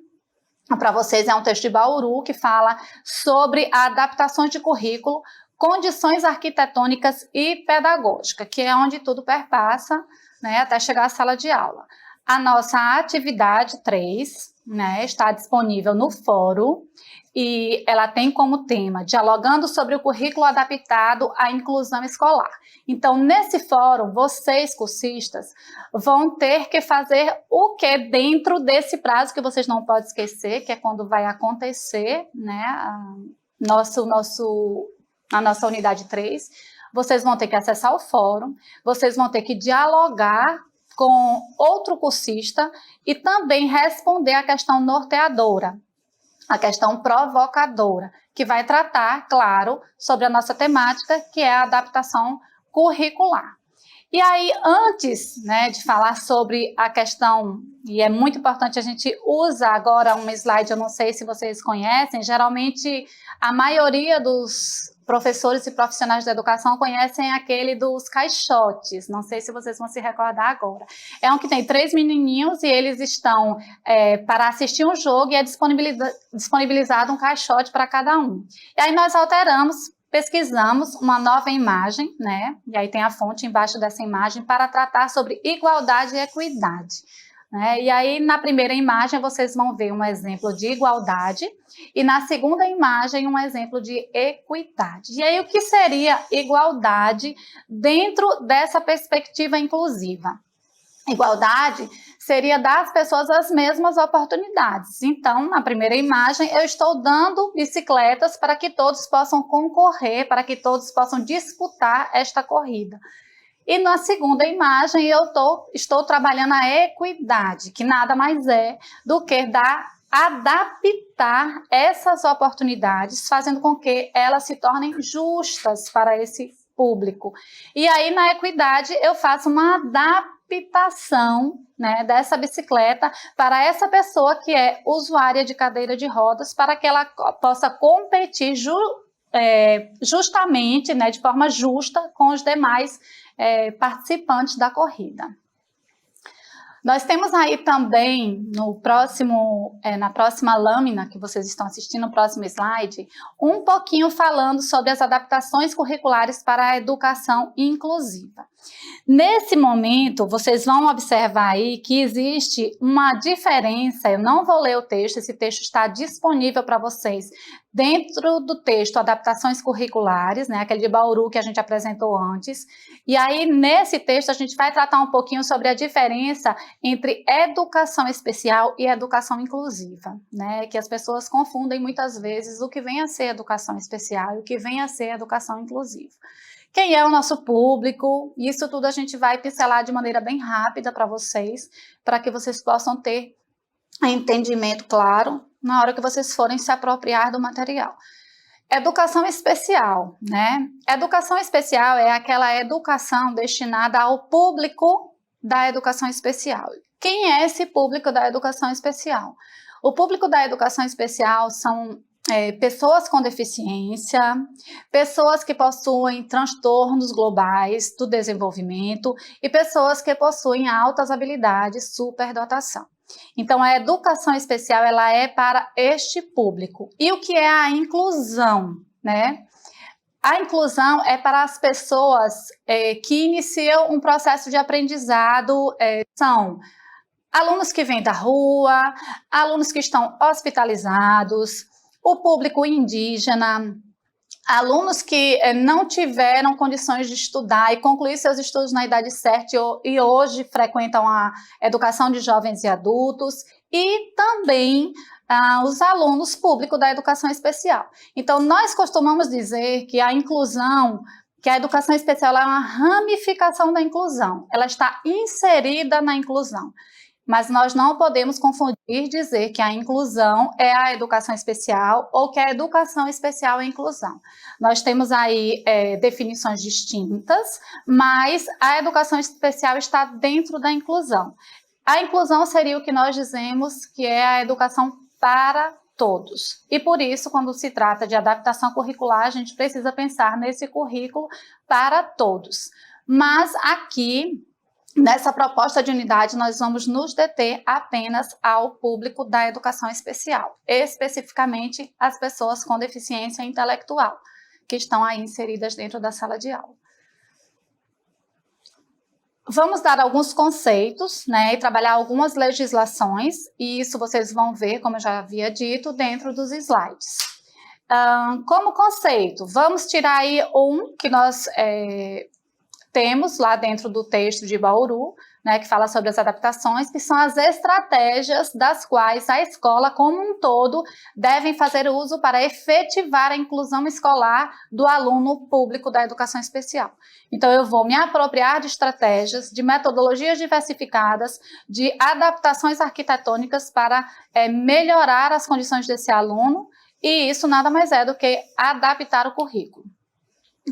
para vocês, é um texto de Bauru que fala sobre adaptações de currículo, condições arquitetônicas e pedagógicas, que é onde tudo perpassa, né, até chegar à sala de aula. A nossa atividade 3, né, está disponível no fórum e ela tem como tema dialogando sobre o currículo adaptado à inclusão escolar. Então, nesse fórum, vocês, cursistas, vão ter que fazer o que dentro desse prazo que vocês não podem esquecer, que é quando vai acontecer, né, a nossa unidade 3. Vocês vão ter que acessar o fórum, vocês vão ter que dialogar com outro cursista e também responder a questão norteadora, a questão provocadora, que vai tratar, claro, sobre a nossa temática, que é a adaptação curricular. E aí, antes, né, de falar sobre a questão, e é muito importante, a gente usa agora um slide, eu não sei se vocês conhecem, geralmente a maioria dos professores e profissionais da educação conhecem aquele dos caixotes, não sei se vocês vão se recordar agora. É um que tem 3 menininhos e eles estão para assistir um jogo e é disponibilizado um caixote para cada um. E aí nós alteramos, pesquisamos uma nova imagem, né? E aí tem a fonte embaixo dessa imagem para tratar sobre igualdade e equidade. Né? E aí, na primeira imagem, vocês vão ver um exemplo de igualdade e na segunda imagem, um exemplo de equidade. E aí, o que seria igualdade dentro dessa perspectiva inclusiva? Igualdade seria dar às pessoas as mesmas oportunidades. Então, na primeira imagem, eu estou dando bicicletas para que todos possam concorrer, para que todos possam disputar esta corrida. E na segunda imagem eu estou trabalhando a equidade, que nada mais é do que adaptar essas oportunidades, fazendo com que elas se tornem justas para esse público. E aí na equidade eu faço uma adaptação, né, dessa bicicleta para essa pessoa que é usuária de cadeira de rodas, para que ela possa competir justamente, né, de forma justa com os demais participantes da corrida. Nós temos aí também na próxima lâmina que vocês estão assistindo, no próximo slide, um pouquinho falando sobre as adaptações curriculares para a educação inclusiva. Nesse momento, vocês vão observar aí que existe uma diferença, eu não vou ler o texto, esse texto está disponível para vocês dentro do texto Adaptações Curriculares, né, aquele de Bauru que a gente apresentou antes, e aí nesse texto a gente vai tratar um pouquinho sobre a diferença entre educação especial e educação inclusiva, né, que as pessoas confundem muitas vezes o que vem a ser educação especial e o que vem a ser educação inclusiva. Quem é o nosso público? Isso tudo a gente vai pincelar de maneira bem rápida para vocês, para que vocês possam ter entendimento claro na hora que vocês forem se apropriar do material. Educação especial, né? Educação especial é aquela educação destinada ao público da educação especial. Quem é esse público da educação especial? O público da educação especial são pessoas com deficiência, pessoas que possuem transtornos globais do desenvolvimento e pessoas que possuem altas habilidades, superdotação. Então, a educação especial ela é para este público. E o que é a inclusão, né? A inclusão é para as pessoas que iniciam um processo de aprendizado, são alunos que vêm da rua, alunos que estão hospitalizados, o público indígena, alunos que não tiveram condições de estudar e concluir seus estudos na idade certa e hoje frequentam a educação de jovens e adultos, e também os alunos públicos da educação especial. Então, nós costumamos dizer que a inclusão, que a educação especial é uma ramificação da inclusão, ela está inserida na inclusão. Mas nós não podemos confundir e dizer que a inclusão é a educação especial ou que a educação especial é a inclusão. Nós temos aí definições distintas, mas a educação especial está dentro da inclusão. A inclusão seria o que nós dizemos que é a educação para todos. E por isso, quando se trata de adaptação curricular, a gente precisa pensar nesse currículo para todos. Mas aqui, nessa proposta de unidade, nós vamos nos deter apenas ao público da educação especial, especificamente as pessoas com deficiência intelectual, que estão aí inseridas dentro da sala de aula. Vamos dar alguns conceitos, né, e trabalhar algumas legislações, e isso vocês vão ver, como eu já havia dito, dentro dos slides. Como conceito, vamos tirar aí um que nós temos lá dentro do texto de Bauru, né, que fala sobre as adaptações, que são as estratégias das quais a escola como um todo devem fazer uso para efetivar a inclusão escolar do aluno público da educação especial. Então, eu vou me apropriar de estratégias, de metodologias diversificadas, de adaptações arquitetônicas para melhorar as condições desse aluno, e isso nada mais é do que adaptar o currículo.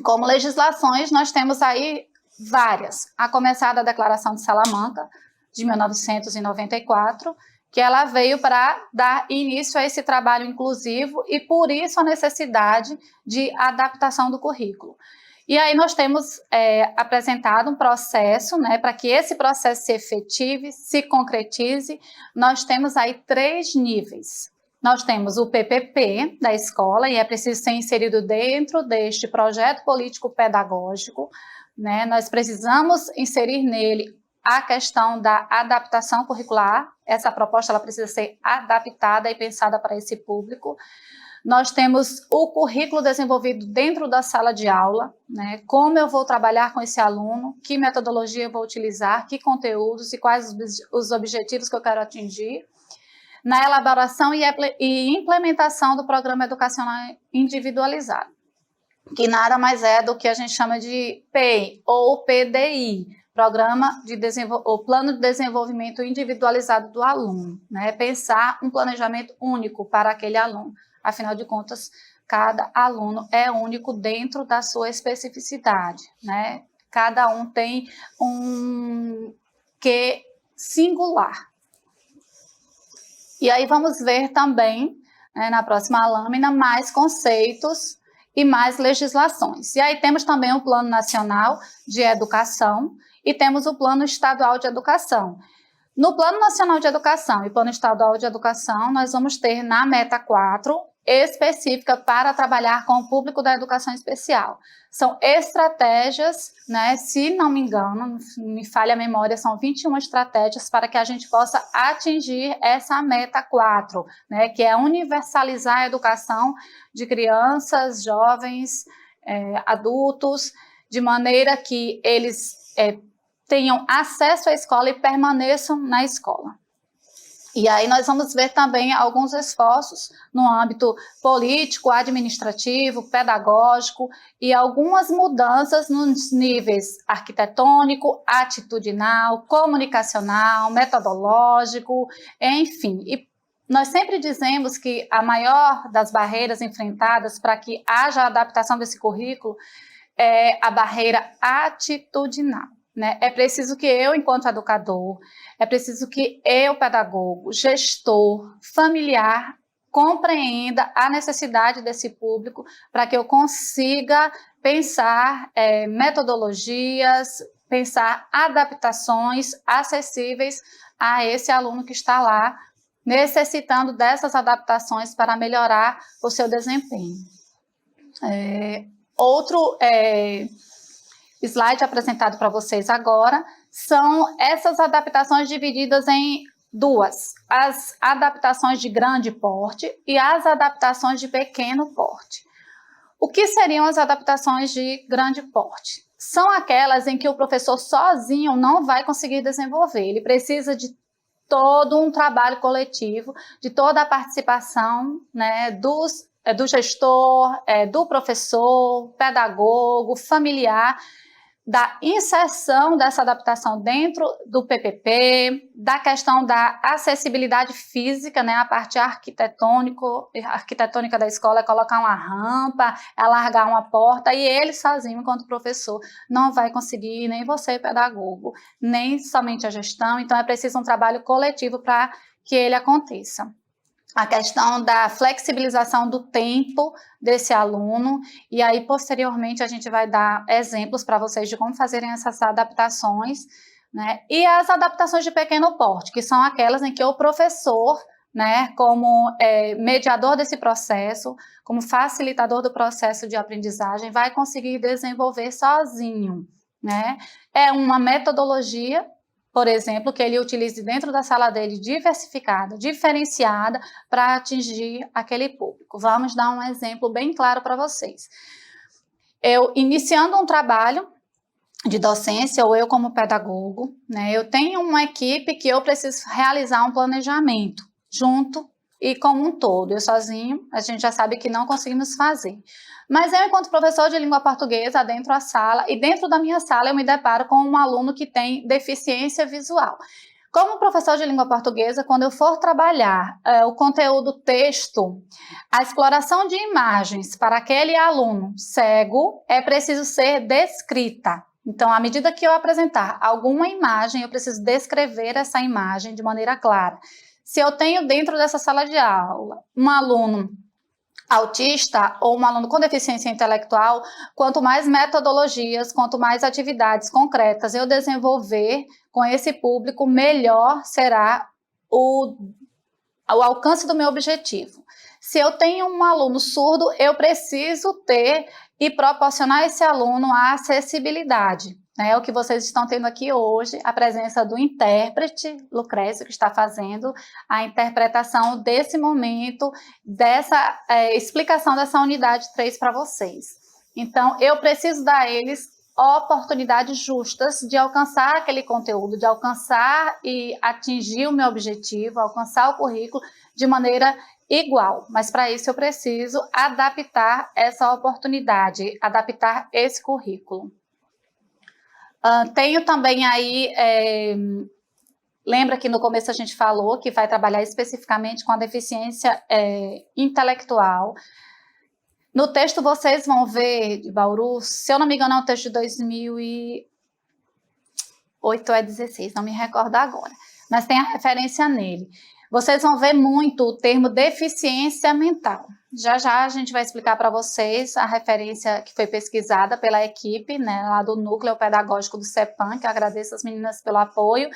Como legislações, nós temos aí várias, a começar da Declaração de Salamanca, de 1994, que ela veio para dar início a esse trabalho inclusivo e, por isso, a necessidade de adaptação do currículo. E aí nós temos apresentado um processo, né, para que esse processo se efetive, se concretize, nós temos aí 3 níveis. Nós temos o PPP da escola, e é preciso ser inserido dentro deste projeto político-pedagógico, né? Nós precisamos inserir nele a questão da adaptação curricular. Essa proposta ela precisa ser adaptada e pensada para esse público. Nós temos o currículo desenvolvido dentro da sala de aula, né? Como eu vou trabalhar com esse aluno, que metodologia eu vou utilizar, que conteúdos e quais os objetivos que eu quero atingir. Na elaboração e implementação do programa educacional individualizado, que nada mais é do que a gente chama de PEI ou PDI, Plano de Desenvolvimento Individualizado do Aluno, né? Pensar um planejamento único para aquele aluno. Afinal de contas, cada aluno é único dentro da sua especificidade, né? Cada um tem um quê singular. E aí vamos ver também, né, na próxima lâmina, mais conceitos e mais legislações. E aí temos também o Plano Nacional de Educação e temos o Plano Estadual de Educação. No Plano Nacional de Educação e Plano Estadual de Educação, nós vamos ter na meta 4, específica para trabalhar com o público da educação especial. São estratégias, né, se não me engano, me falha a memória, são 21 estratégias para que a gente possa atingir essa meta 4, né, que é universalizar a educação de crianças, jovens, adultos, de maneira que eles tenham acesso à escola e permaneçam na escola. E aí nós vamos ver também alguns esforços no âmbito político, administrativo, pedagógico e algumas mudanças nos níveis arquitetônico, atitudinal, comunicacional, metodológico, enfim. E nós sempre dizemos que a maior das barreiras enfrentadas para que haja adaptação desse currículo é a barreira atitudinal. Né? É preciso que eu, enquanto educador, é preciso que eu, pedagogo, gestor, familiar, compreenda a necessidade desse público para que eu consiga pensar metodologias, pensar adaptações acessíveis a esse aluno que está lá, necessitando dessas adaptações para melhorar o seu desempenho. Outro slide apresentado para vocês agora são essas adaptações divididas em duas: as adaptações de grande porte e as adaptações de pequeno porte. O que seriam as adaptações de grande porte? São aquelas em que o professor sozinho não vai conseguir desenvolver. Ele precisa de todo um trabalho coletivo, de toda a participação, né, do gestor, do professor, pedagogo, familiar, da inserção dessa adaptação dentro do PPP, da questão da acessibilidade física, né, a parte arquitetônica da escola, é colocar uma rampa, alargar uma porta, e ele sozinho, enquanto professor, não vai conseguir, nem você, pedagogo, nem somente a gestão. Então é preciso um trabalho coletivo para que ele aconteça. A questão da flexibilização do tempo desse aluno, e aí posteriormente a gente vai dar exemplos para vocês de como fazerem essas adaptações, né? E as adaptações de pequeno porte, que são aquelas em que o professor, né, como mediador desse processo, como facilitador do processo de aprendizagem, vai conseguir desenvolver sozinho, né? É uma metodologia, por exemplo, que ele utilize dentro da sala dele diversificada, diferenciada, para atingir aquele público. Vamos dar um exemplo bem claro para vocês. Eu, iniciando um trabalho de docência, ou eu como pedagogo, né, eu tenho uma equipe que eu preciso realizar um planejamento junto e como um todo. Eu sozinho, a gente já sabe que não conseguimos fazer. Mas eu, enquanto professor de língua portuguesa, adentro a sala, e dentro da minha sala eu me deparo com um aluno que tem deficiência visual. Como professor de língua portuguesa, quando eu for trabalhar o conteúdo texto, a exploração de imagens para aquele aluno cego é preciso ser descrita. Então, à medida que eu apresentar alguma imagem, eu preciso descrever essa imagem de maneira clara. Se eu tenho dentro dessa sala de aula um aluno autista ou um aluno com deficiência intelectual, quanto mais metodologias, quanto mais atividades concretas eu desenvolver com esse público, melhor será o alcance do meu objetivo. Se eu tenho um aluno surdo, eu preciso ter e proporcionar a esse aluno a acessibilidade. É o que vocês estão tendo aqui hoje, a presença do intérprete, Lucrécio, que está fazendo a interpretação desse momento, dessa explicação dessa unidade 3 para vocês. Então, eu preciso dar a eles oportunidades justas de alcançar aquele conteúdo, de alcançar e atingir o meu objetivo, alcançar o currículo de maneira igual. Mas, para isso, eu preciso adaptar essa oportunidade, adaptar esse currículo. Tenho também aí, lembra que no começo a gente falou que vai trabalhar especificamente com a deficiência intelectual. No texto vocês vão ver, de Bauru, se eu não me engano é um texto de 2008 ou 2016, não me recordo agora, mas tem a referência nele. Vocês vão ver muito o termo deficiência mental. Já já a gente vai explicar para vocês a referência que foi pesquisada pela equipe, né, lá do Núcleo Pedagógico do CEPAM, que eu agradeço às meninas pelo apoio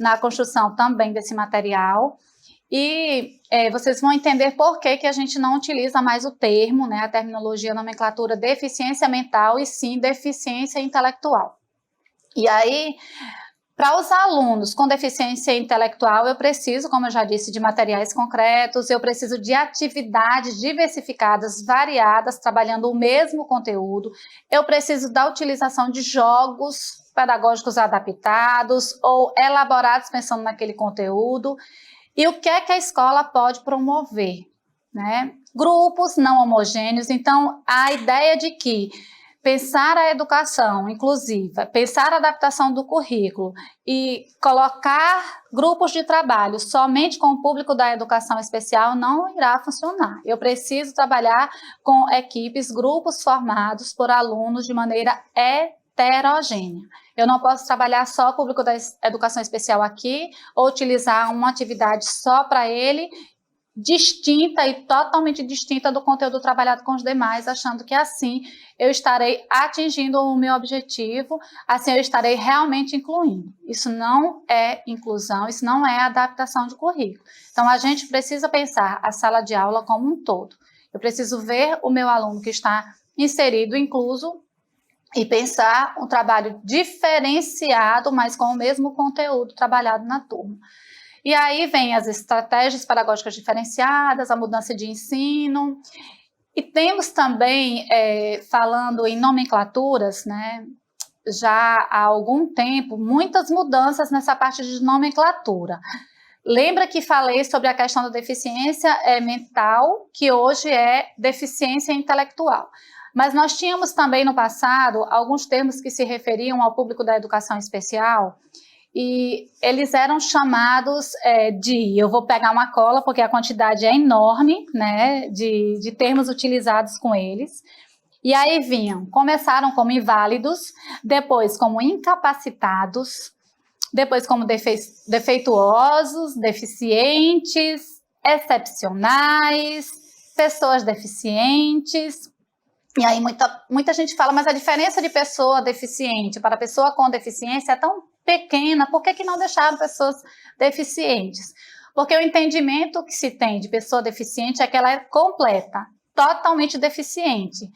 na construção também desse material. E vocês vão entender por que a gente não utiliza mais o termo, né, a terminologia, a nomenclatura deficiência mental, e sim deficiência intelectual. E aí, para os alunos com deficiência intelectual, eu preciso, como eu já disse, de materiais concretos, eu preciso de atividades diversificadas, variadas, trabalhando o mesmo conteúdo, eu preciso da utilização de jogos pedagógicos adaptados ou elaborados pensando naquele conteúdo. E o que é que a escola pode promover, né? Grupos não homogêneos. Então, a ideia de que pensar a educação inclusiva, pensar a adaptação do currículo e colocar grupos de trabalho somente com o público da educação especial não irá funcionar. Eu preciso trabalhar com equipes, grupos formados por alunos de maneira heterogênea. Eu não posso trabalhar só o público da educação especial aqui ou utilizar uma atividade só para ele, distinta e totalmente distinta do conteúdo trabalhado com os demais, achando que assim eu estarei atingindo o meu objetivo, assim eu estarei realmente incluindo. Isso não é inclusão, isso não é adaptação de currículo. Então, a gente precisa pensar a sala de aula como um todo. Eu preciso ver o meu aluno que está inserido, incluso, e pensar um trabalho diferenciado, mas com o mesmo conteúdo trabalhado na turma. E aí vem as estratégias pedagógicas diferenciadas, a mudança de ensino, e temos também, falando em nomenclaturas, né, já há algum tempo, muitas mudanças nessa parte de nomenclatura. Lembra que falei sobre a questão da deficiência mental, que hoje é deficiência intelectual. Mas nós tínhamos também no passado alguns termos que se referiam ao público da educação especial, e eles eram chamados eu vou pegar uma cola porque a quantidade é enorme, né, de termos utilizados com eles. E aí começaram como inválidos, depois como incapacitados, depois como defeituosos, deficientes, excepcionais, pessoas deficientes. E aí muita gente fala, mas a diferença de pessoa deficiente para pessoa com deficiência é tão pequena, por que não deixaram pessoas deficientes? Porque o entendimento que se tem de pessoa deficiente é que ela é completa, totalmente deficiente.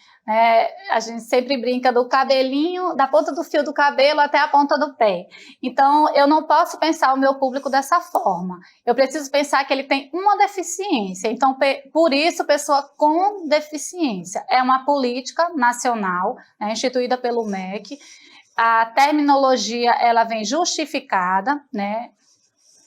A gente sempre brinca do cabelinho, da ponta do fio do cabelo até a ponta do pé. Então, eu não posso pensar o meu público dessa forma. Eu preciso pensar que ele tem uma deficiência. Então, por isso, pessoa com deficiência. É uma política nacional, instituída pelo MEC. A terminologia, ela vem justificada, né?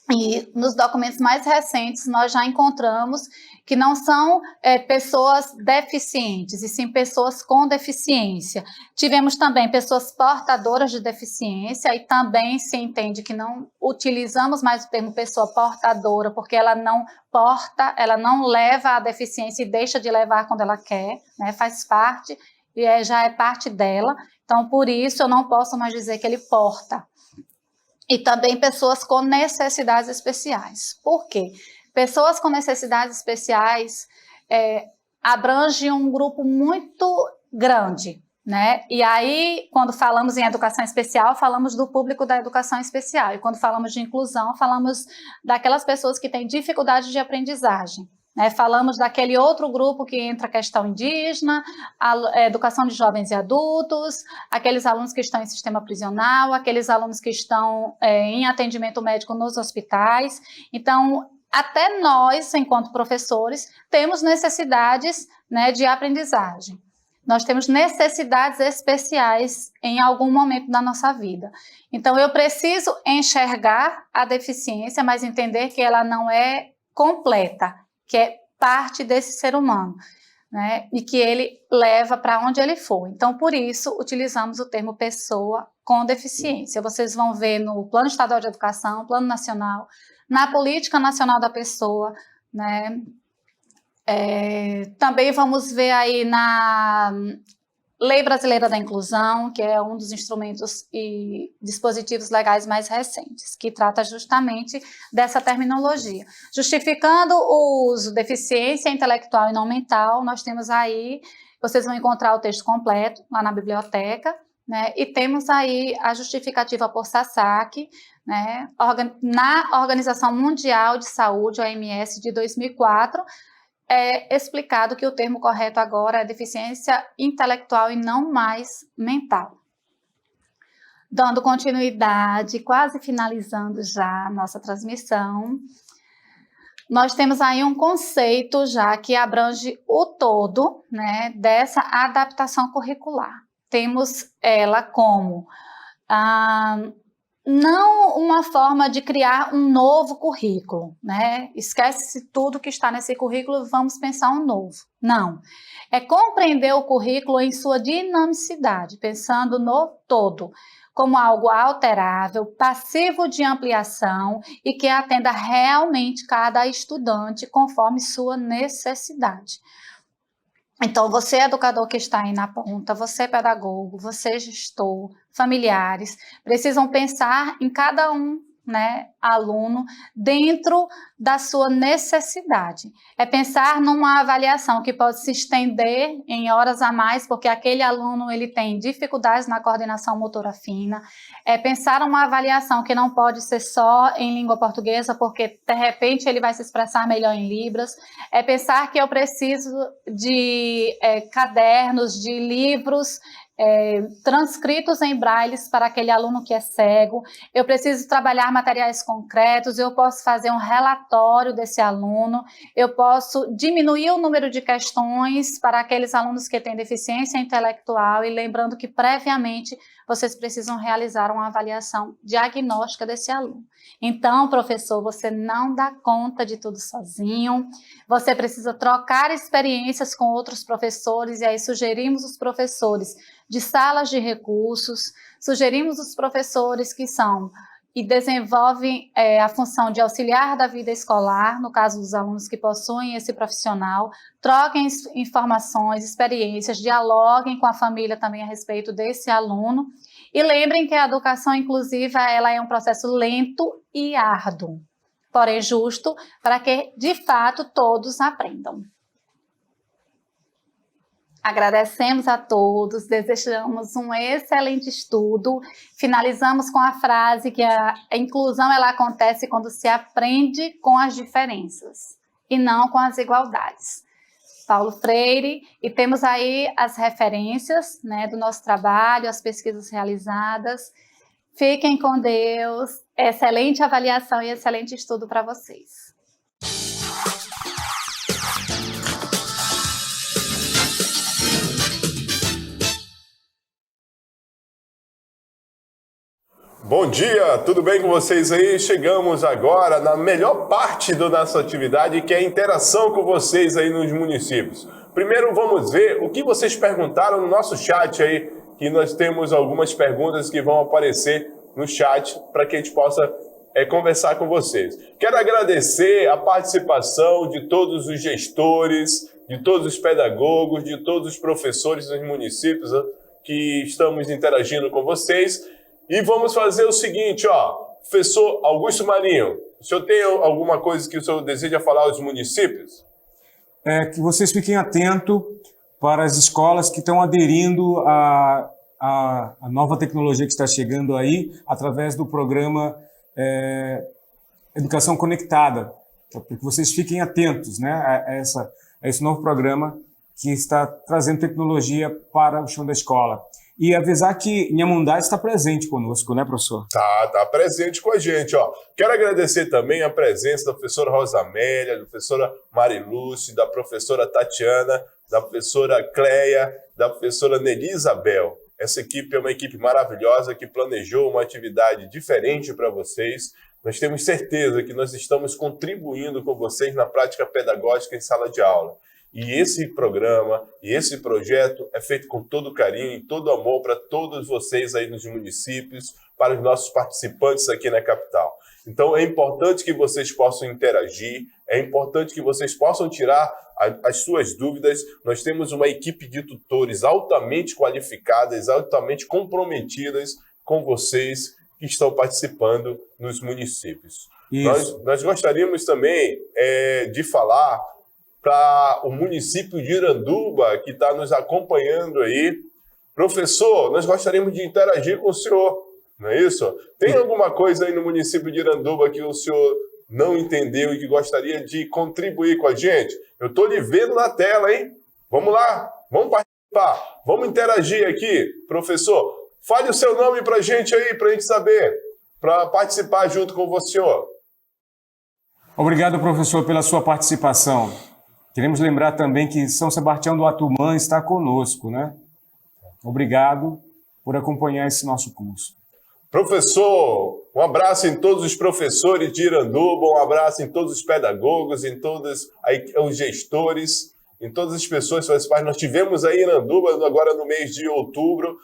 E nos documentos mais recentes nós já encontramos que não são pessoas deficientes, e sim pessoas com deficiência. Tivemos também pessoas portadoras de deficiência, e também se entende que não utilizamos mais o termo pessoa portadora, porque ela não porta, ela não leva a deficiência e deixa de levar quando ela quer, né? Faz parte, e já é parte dela. Então, por isso, eu não posso mais dizer que ele porta. E também pessoas com necessidades especiais. Por quê? Pessoas com necessidades especiais abrangem um grupo muito grande, né? E aí, quando falamos em educação especial, falamos do público da educação especial. E quando falamos de inclusão, falamos daquelas pessoas que têm dificuldade de aprendizagem. Falamos daquele outro grupo que entra a questão indígena, a educação de jovens e adultos, aqueles alunos que estão em sistema prisional, aqueles alunos que estão em atendimento médico nos hospitais. Então, até nós, enquanto professores, temos necessidades, né, de aprendizagem. Nós temos necessidades especiais em algum momento da nossa vida. Então, eu preciso enxergar a deficiência, mas entender que ela não é completa, que é parte desse ser humano, né? E que ele leva para onde ele for. Então, por isso, utilizamos o termo pessoa com deficiência. Vocês vão ver no Plano Estadual de Educação, Plano Nacional, na Política Nacional da Pessoa, né? Também vamos ver aí na Lei Brasileira da Inclusão, que é um dos instrumentos e dispositivos legais mais recentes, que trata justamente dessa terminologia. Justificando o uso deficiência intelectual e não mental, nós temos aí, vocês vão encontrar o texto completo lá na biblioteca, né? E temos aí a justificativa por SASAC, né? Na Organização Mundial de Saúde, OMS, de 2004, é explicado que o termo correto agora é deficiência intelectual e não mais mental. Dando continuidade, quase finalizando já a nossa transmissão, nós temos aí um conceito já que abrange o todo, né, dessa adaptação curricular. Temos ela como não uma forma de criar um novo currículo, né? Esquece-se tudo que está nesse currículo, vamos pensar um novo. Não. É compreender o currículo em sua dinamicidade, pensando no todo, como algo alterável, passivo de ampliação e que atenda realmente cada estudante conforme sua necessidade. Então, você educador que está aí na ponta, você pedagogo, você gestor, familiares, precisam pensar em cada um né, aluno dentro da sua necessidade. É pensar numa avaliação que pode se estender em horas a mais, porque aquele aluno ele tem dificuldades na coordenação motora fina. É pensar uma avaliação que não pode ser só em língua portuguesa, porque de repente ele vai se expressar melhor em Libras. É pensar que eu preciso de cadernos, de livros transcritos em brailles para aquele aluno que é cego. Eu preciso trabalhar materiais concretos, eu posso fazer um relatório desse aluno, eu posso diminuir o número de questões para aqueles alunos que têm deficiência intelectual, e lembrando que previamente vocês precisam realizar uma avaliação diagnóstica desse aluno. Então, professor, você não dá conta de tudo sozinho, você precisa trocar experiências com outros professores, e aí sugerimos os professores de salas de recursos, sugerimos os professores que são e desenvolvem a função de auxiliar da vida escolar, no caso dos alunos que possuem esse profissional, troquem informações, experiências, dialoguem com a família também a respeito desse aluno, e lembrem que a educação inclusiva ela é um processo lento e árduo, porém justo, para que, de fato, todos aprendam. Agradecemos a todos, desejamos um excelente estudo. Finalizamos com a frase que a inclusão ela acontece quando se aprende com as diferenças e não com as igualdades. Paulo Freire, e temos aí as referências, né, do nosso trabalho, as pesquisas realizadas. Fiquem com Deus, excelente avaliação e excelente estudo para vocês. Bom dia, tudo bem com vocês aí? Chegamos agora na melhor parte da nossa atividade, que é a interação com vocês aí nos municípios. Primeiro vamos ver o que vocês perguntaram no nosso chat aí, que nós temos algumas perguntas que vão aparecer no chat para que a gente possa conversar com vocês. Quero agradecer a participação de todos os gestores, de todos os pedagogos, de todos os professores dos municípios que estamos interagindo com vocês. E vamos fazer o seguinte, professor Augusto Marinho, o senhor tem alguma coisa que o senhor deseja falar aos municípios? Que vocês fiquem atentos para as escolas que estão aderindo à nova tecnologia que está chegando aí, através do programa Educação Conectada. Para que vocês fiquem atentos, né, a esse novo programa que está trazendo tecnologia para o chão da escola. E avisar que Inhamundá está presente conosco, né, professor? Tá presente com a gente, Quero agradecer também a presença da professora Rosa Amélia, da professora Marilúcia, da professora Tatiana, da professora Cleia, da professora Nelly Isabel. Essa equipe é uma equipe maravilhosa que planejou uma atividade diferente para vocês. Nós temos certeza que nós estamos contribuindo com vocês na prática pedagógica em sala de aula. E esse programa e esse projeto é feito com todo carinho e todo amor para todos vocês aí nos municípios, para os nossos participantes aqui na capital. Então é importante que vocês possam interagir, é importante que vocês possam tirar as suas dúvidas. Nós temos uma equipe de tutores altamente qualificadas, altamente comprometidas com vocês que estão participando nos municípios. Nós gostaríamos também de falar para o município de Iranduba, que está nos acompanhando aí. Professor, nós gostaríamos de interagir com o senhor, não é isso? Tem alguma coisa aí no município de Iranduba que o senhor não entendeu e que gostaria de contribuir com a gente? Eu estou lhe vendo na tela, hein? Vamos lá, vamos participar, vamos interagir aqui. Professor, fale o seu nome para a gente aí, para a gente saber, para participar junto com o senhor. Obrigado, professor, pela sua participação. Queremos lembrar também que São Sebastião do Atumã está conosco, né? Obrigado por acompanhar esse nosso curso. Professor, um abraço em todos os professores de Iranduba, um abraço em todos os pedagogos, em todos os gestores, em todas as pessoas que fazem parte. Nós tivemos aí em Iranduba, agora no mês de outubro,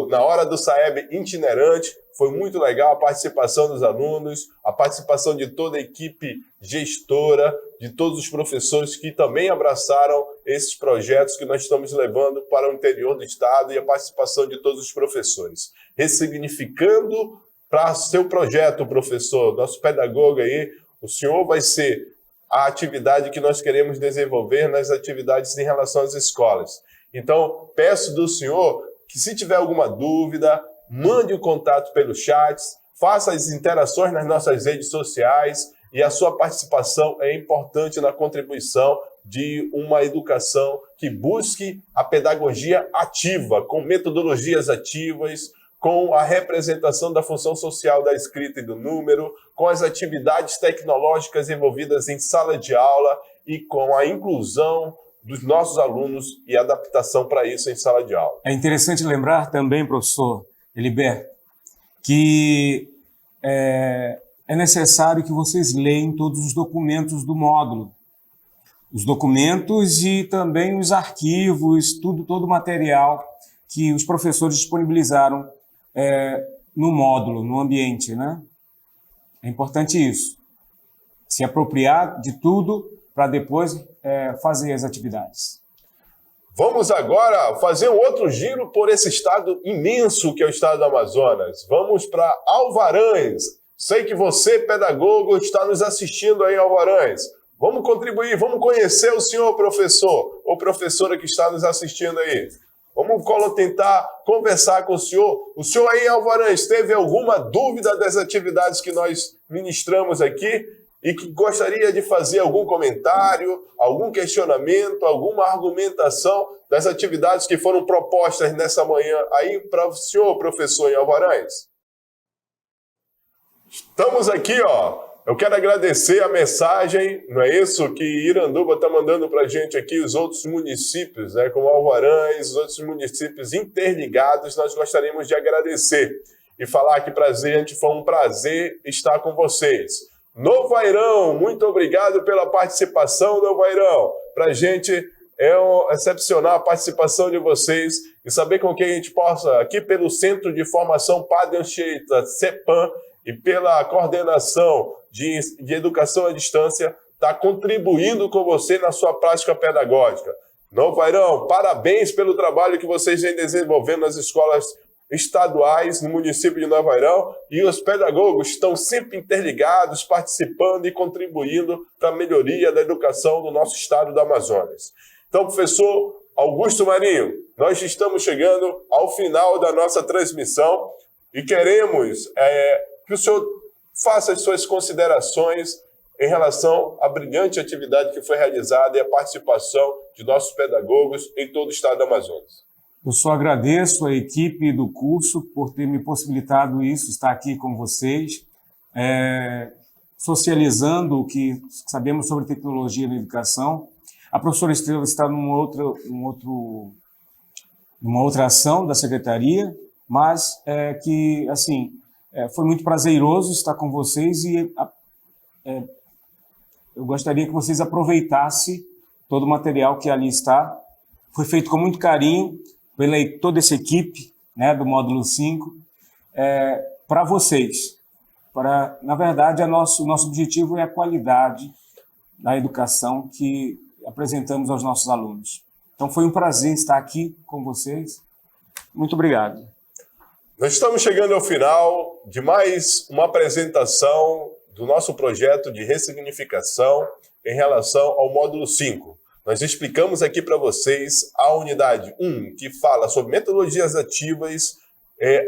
na hora do SAEB itinerante. Foi muito legal a participação dos alunos, a participação de toda a equipe gestora, de todos os professores que também abraçaram esses projetos que nós estamos levando para o interior do estado, e a participação de todos os professores, ressignificando para seu projeto, professor, nosso pedagogo aí, o senhor vai ser a atividade que nós queremos desenvolver nas atividades em relação às escolas. Então, peço do senhor que, se tiver alguma dúvida, mande o contato pelo chat, faça as interações nas nossas redes sociais, e a sua participação é importante na contribuição de uma educação que busque a pedagogia ativa, com metodologias ativas, com a representação da função social da escrita e do número, com as atividades tecnológicas envolvidas em sala de aula e com a inclusão dos nossos alunos e adaptação para isso em sala de aula. É interessante lembrar também, professor Eliberto, que é necessário que vocês leiam todos os documentos do módulo. Os documentos e também os arquivos, todo o material que os professores disponibilizaram no módulo, no ambiente, né? É importante isso. Se apropriar de tudo para depois fazer as atividades. Vamos agora fazer um outro giro por esse estado imenso que é o estado do Amazonas. Vamos para Alvarães. Sei que você, pedagogo, está nos assistindo aí, Alvarães. Vamos contribuir, vamos conhecer o senhor professor ou professora que está nos assistindo aí. Vamos tentar conversar com o senhor. O senhor aí, Alvarães, teve alguma dúvida das atividades que nós ministramos aqui e que gostaria de fazer algum comentário, algum questionamento, alguma argumentação das atividades que foram propostas nessa manhã aí para o senhor, professor em Alvarães? Estamos aqui, ó. Eu quero agradecer a mensagem, não é isso, que Iranduba está mandando para a gente aqui, os outros municípios, né, como Alvarães, os outros municípios interligados, nós gostaríamos de agradecer e falar que para a gente foi um prazer estar com vocês. Novo Airão, muito obrigado pela participação, Novo Airão. Para a gente é excepcional a participação de vocês e saber com que a gente possa, aqui pelo Centro de Formação Padre Anchieta, CEPAM, e pela coordenação de educação à distância, está contribuindo com você na sua prática pedagógica. Novo Airão, parabéns pelo trabalho que vocês vêm desenvolvendo nas escolas estaduais no município de Novo Airão, e os pedagogos estão sempre interligados, participando e contribuindo para a melhoria da educação do nosso estado do Amazonas. Então, professor Augusto Marinho, nós estamos chegando ao final da nossa transmissão e queremos que o senhor faça as suas considerações em relação à brilhante atividade que foi realizada e a participação de nossos pedagogos em todo o estado do Amazonas. Eu só agradeço a equipe do curso por ter me possibilitado isso, estar aqui com vocês, socializando o que sabemos sobre tecnologia na educação. A professora Estrela está numa outra ação da secretaria, mas que, assim, foi muito prazeroso estar com vocês e eu gostaria que vocês aproveitassem todo o material que ali está. Foi feito com muito carinho pela toda essa equipe, né, do módulo 5, para vocês. Na verdade, o nosso objetivo é a qualidade da educação que apresentamos aos nossos alunos. Então, foi um prazer estar aqui com vocês. Muito obrigado. Nós estamos chegando ao final de mais uma apresentação do nosso projeto de ressignificação em relação ao módulo 5. Nós explicamos aqui para vocês a unidade 1, que fala sobre metodologias ativas,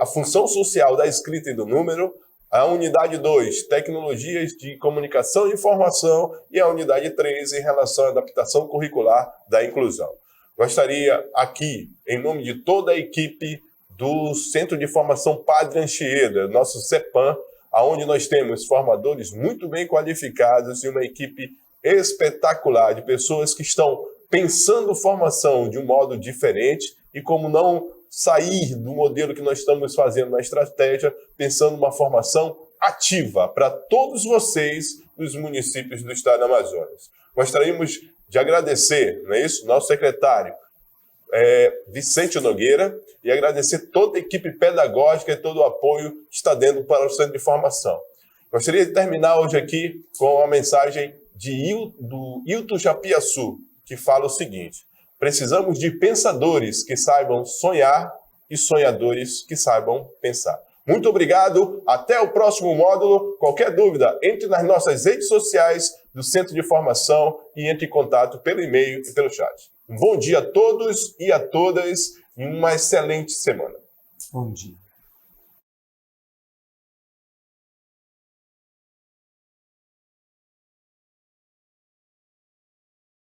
a função social da escrita e do número, a unidade 2, tecnologias de comunicação e informação, e a unidade 3, em relação à adaptação curricular da inclusão. Gostaria aqui, em nome de toda a equipe do Centro de Formação Padre Anchieta, nosso CEPAM, onde nós temos formadores muito bem qualificados e uma equipe espetacular de pessoas que estão pensando formação de um modo diferente e como não sair do modelo que nós estamos fazendo na estratégia, pensando uma formação ativa para todos vocês dos municípios do estado do Amazonas. Gostaríamos de agradecer, não é isso? Nosso secretário, Vicente Nogueira, e agradecer toda a equipe pedagógica e todo o apoio que está dando para o Centro de Formação. Gostaria de terminar hoje aqui com uma mensagem do Hilton Japiaçu, que fala o seguinte: precisamos de pensadores que saibam sonhar e sonhadores que saibam pensar. Muito obrigado, até o próximo módulo. Qualquer dúvida, entre nas nossas redes sociais do Centro de Formação e entre em contato pelo e-mail e pelo chat. Um bom dia a todos e a todas e uma excelente semana. Bom dia.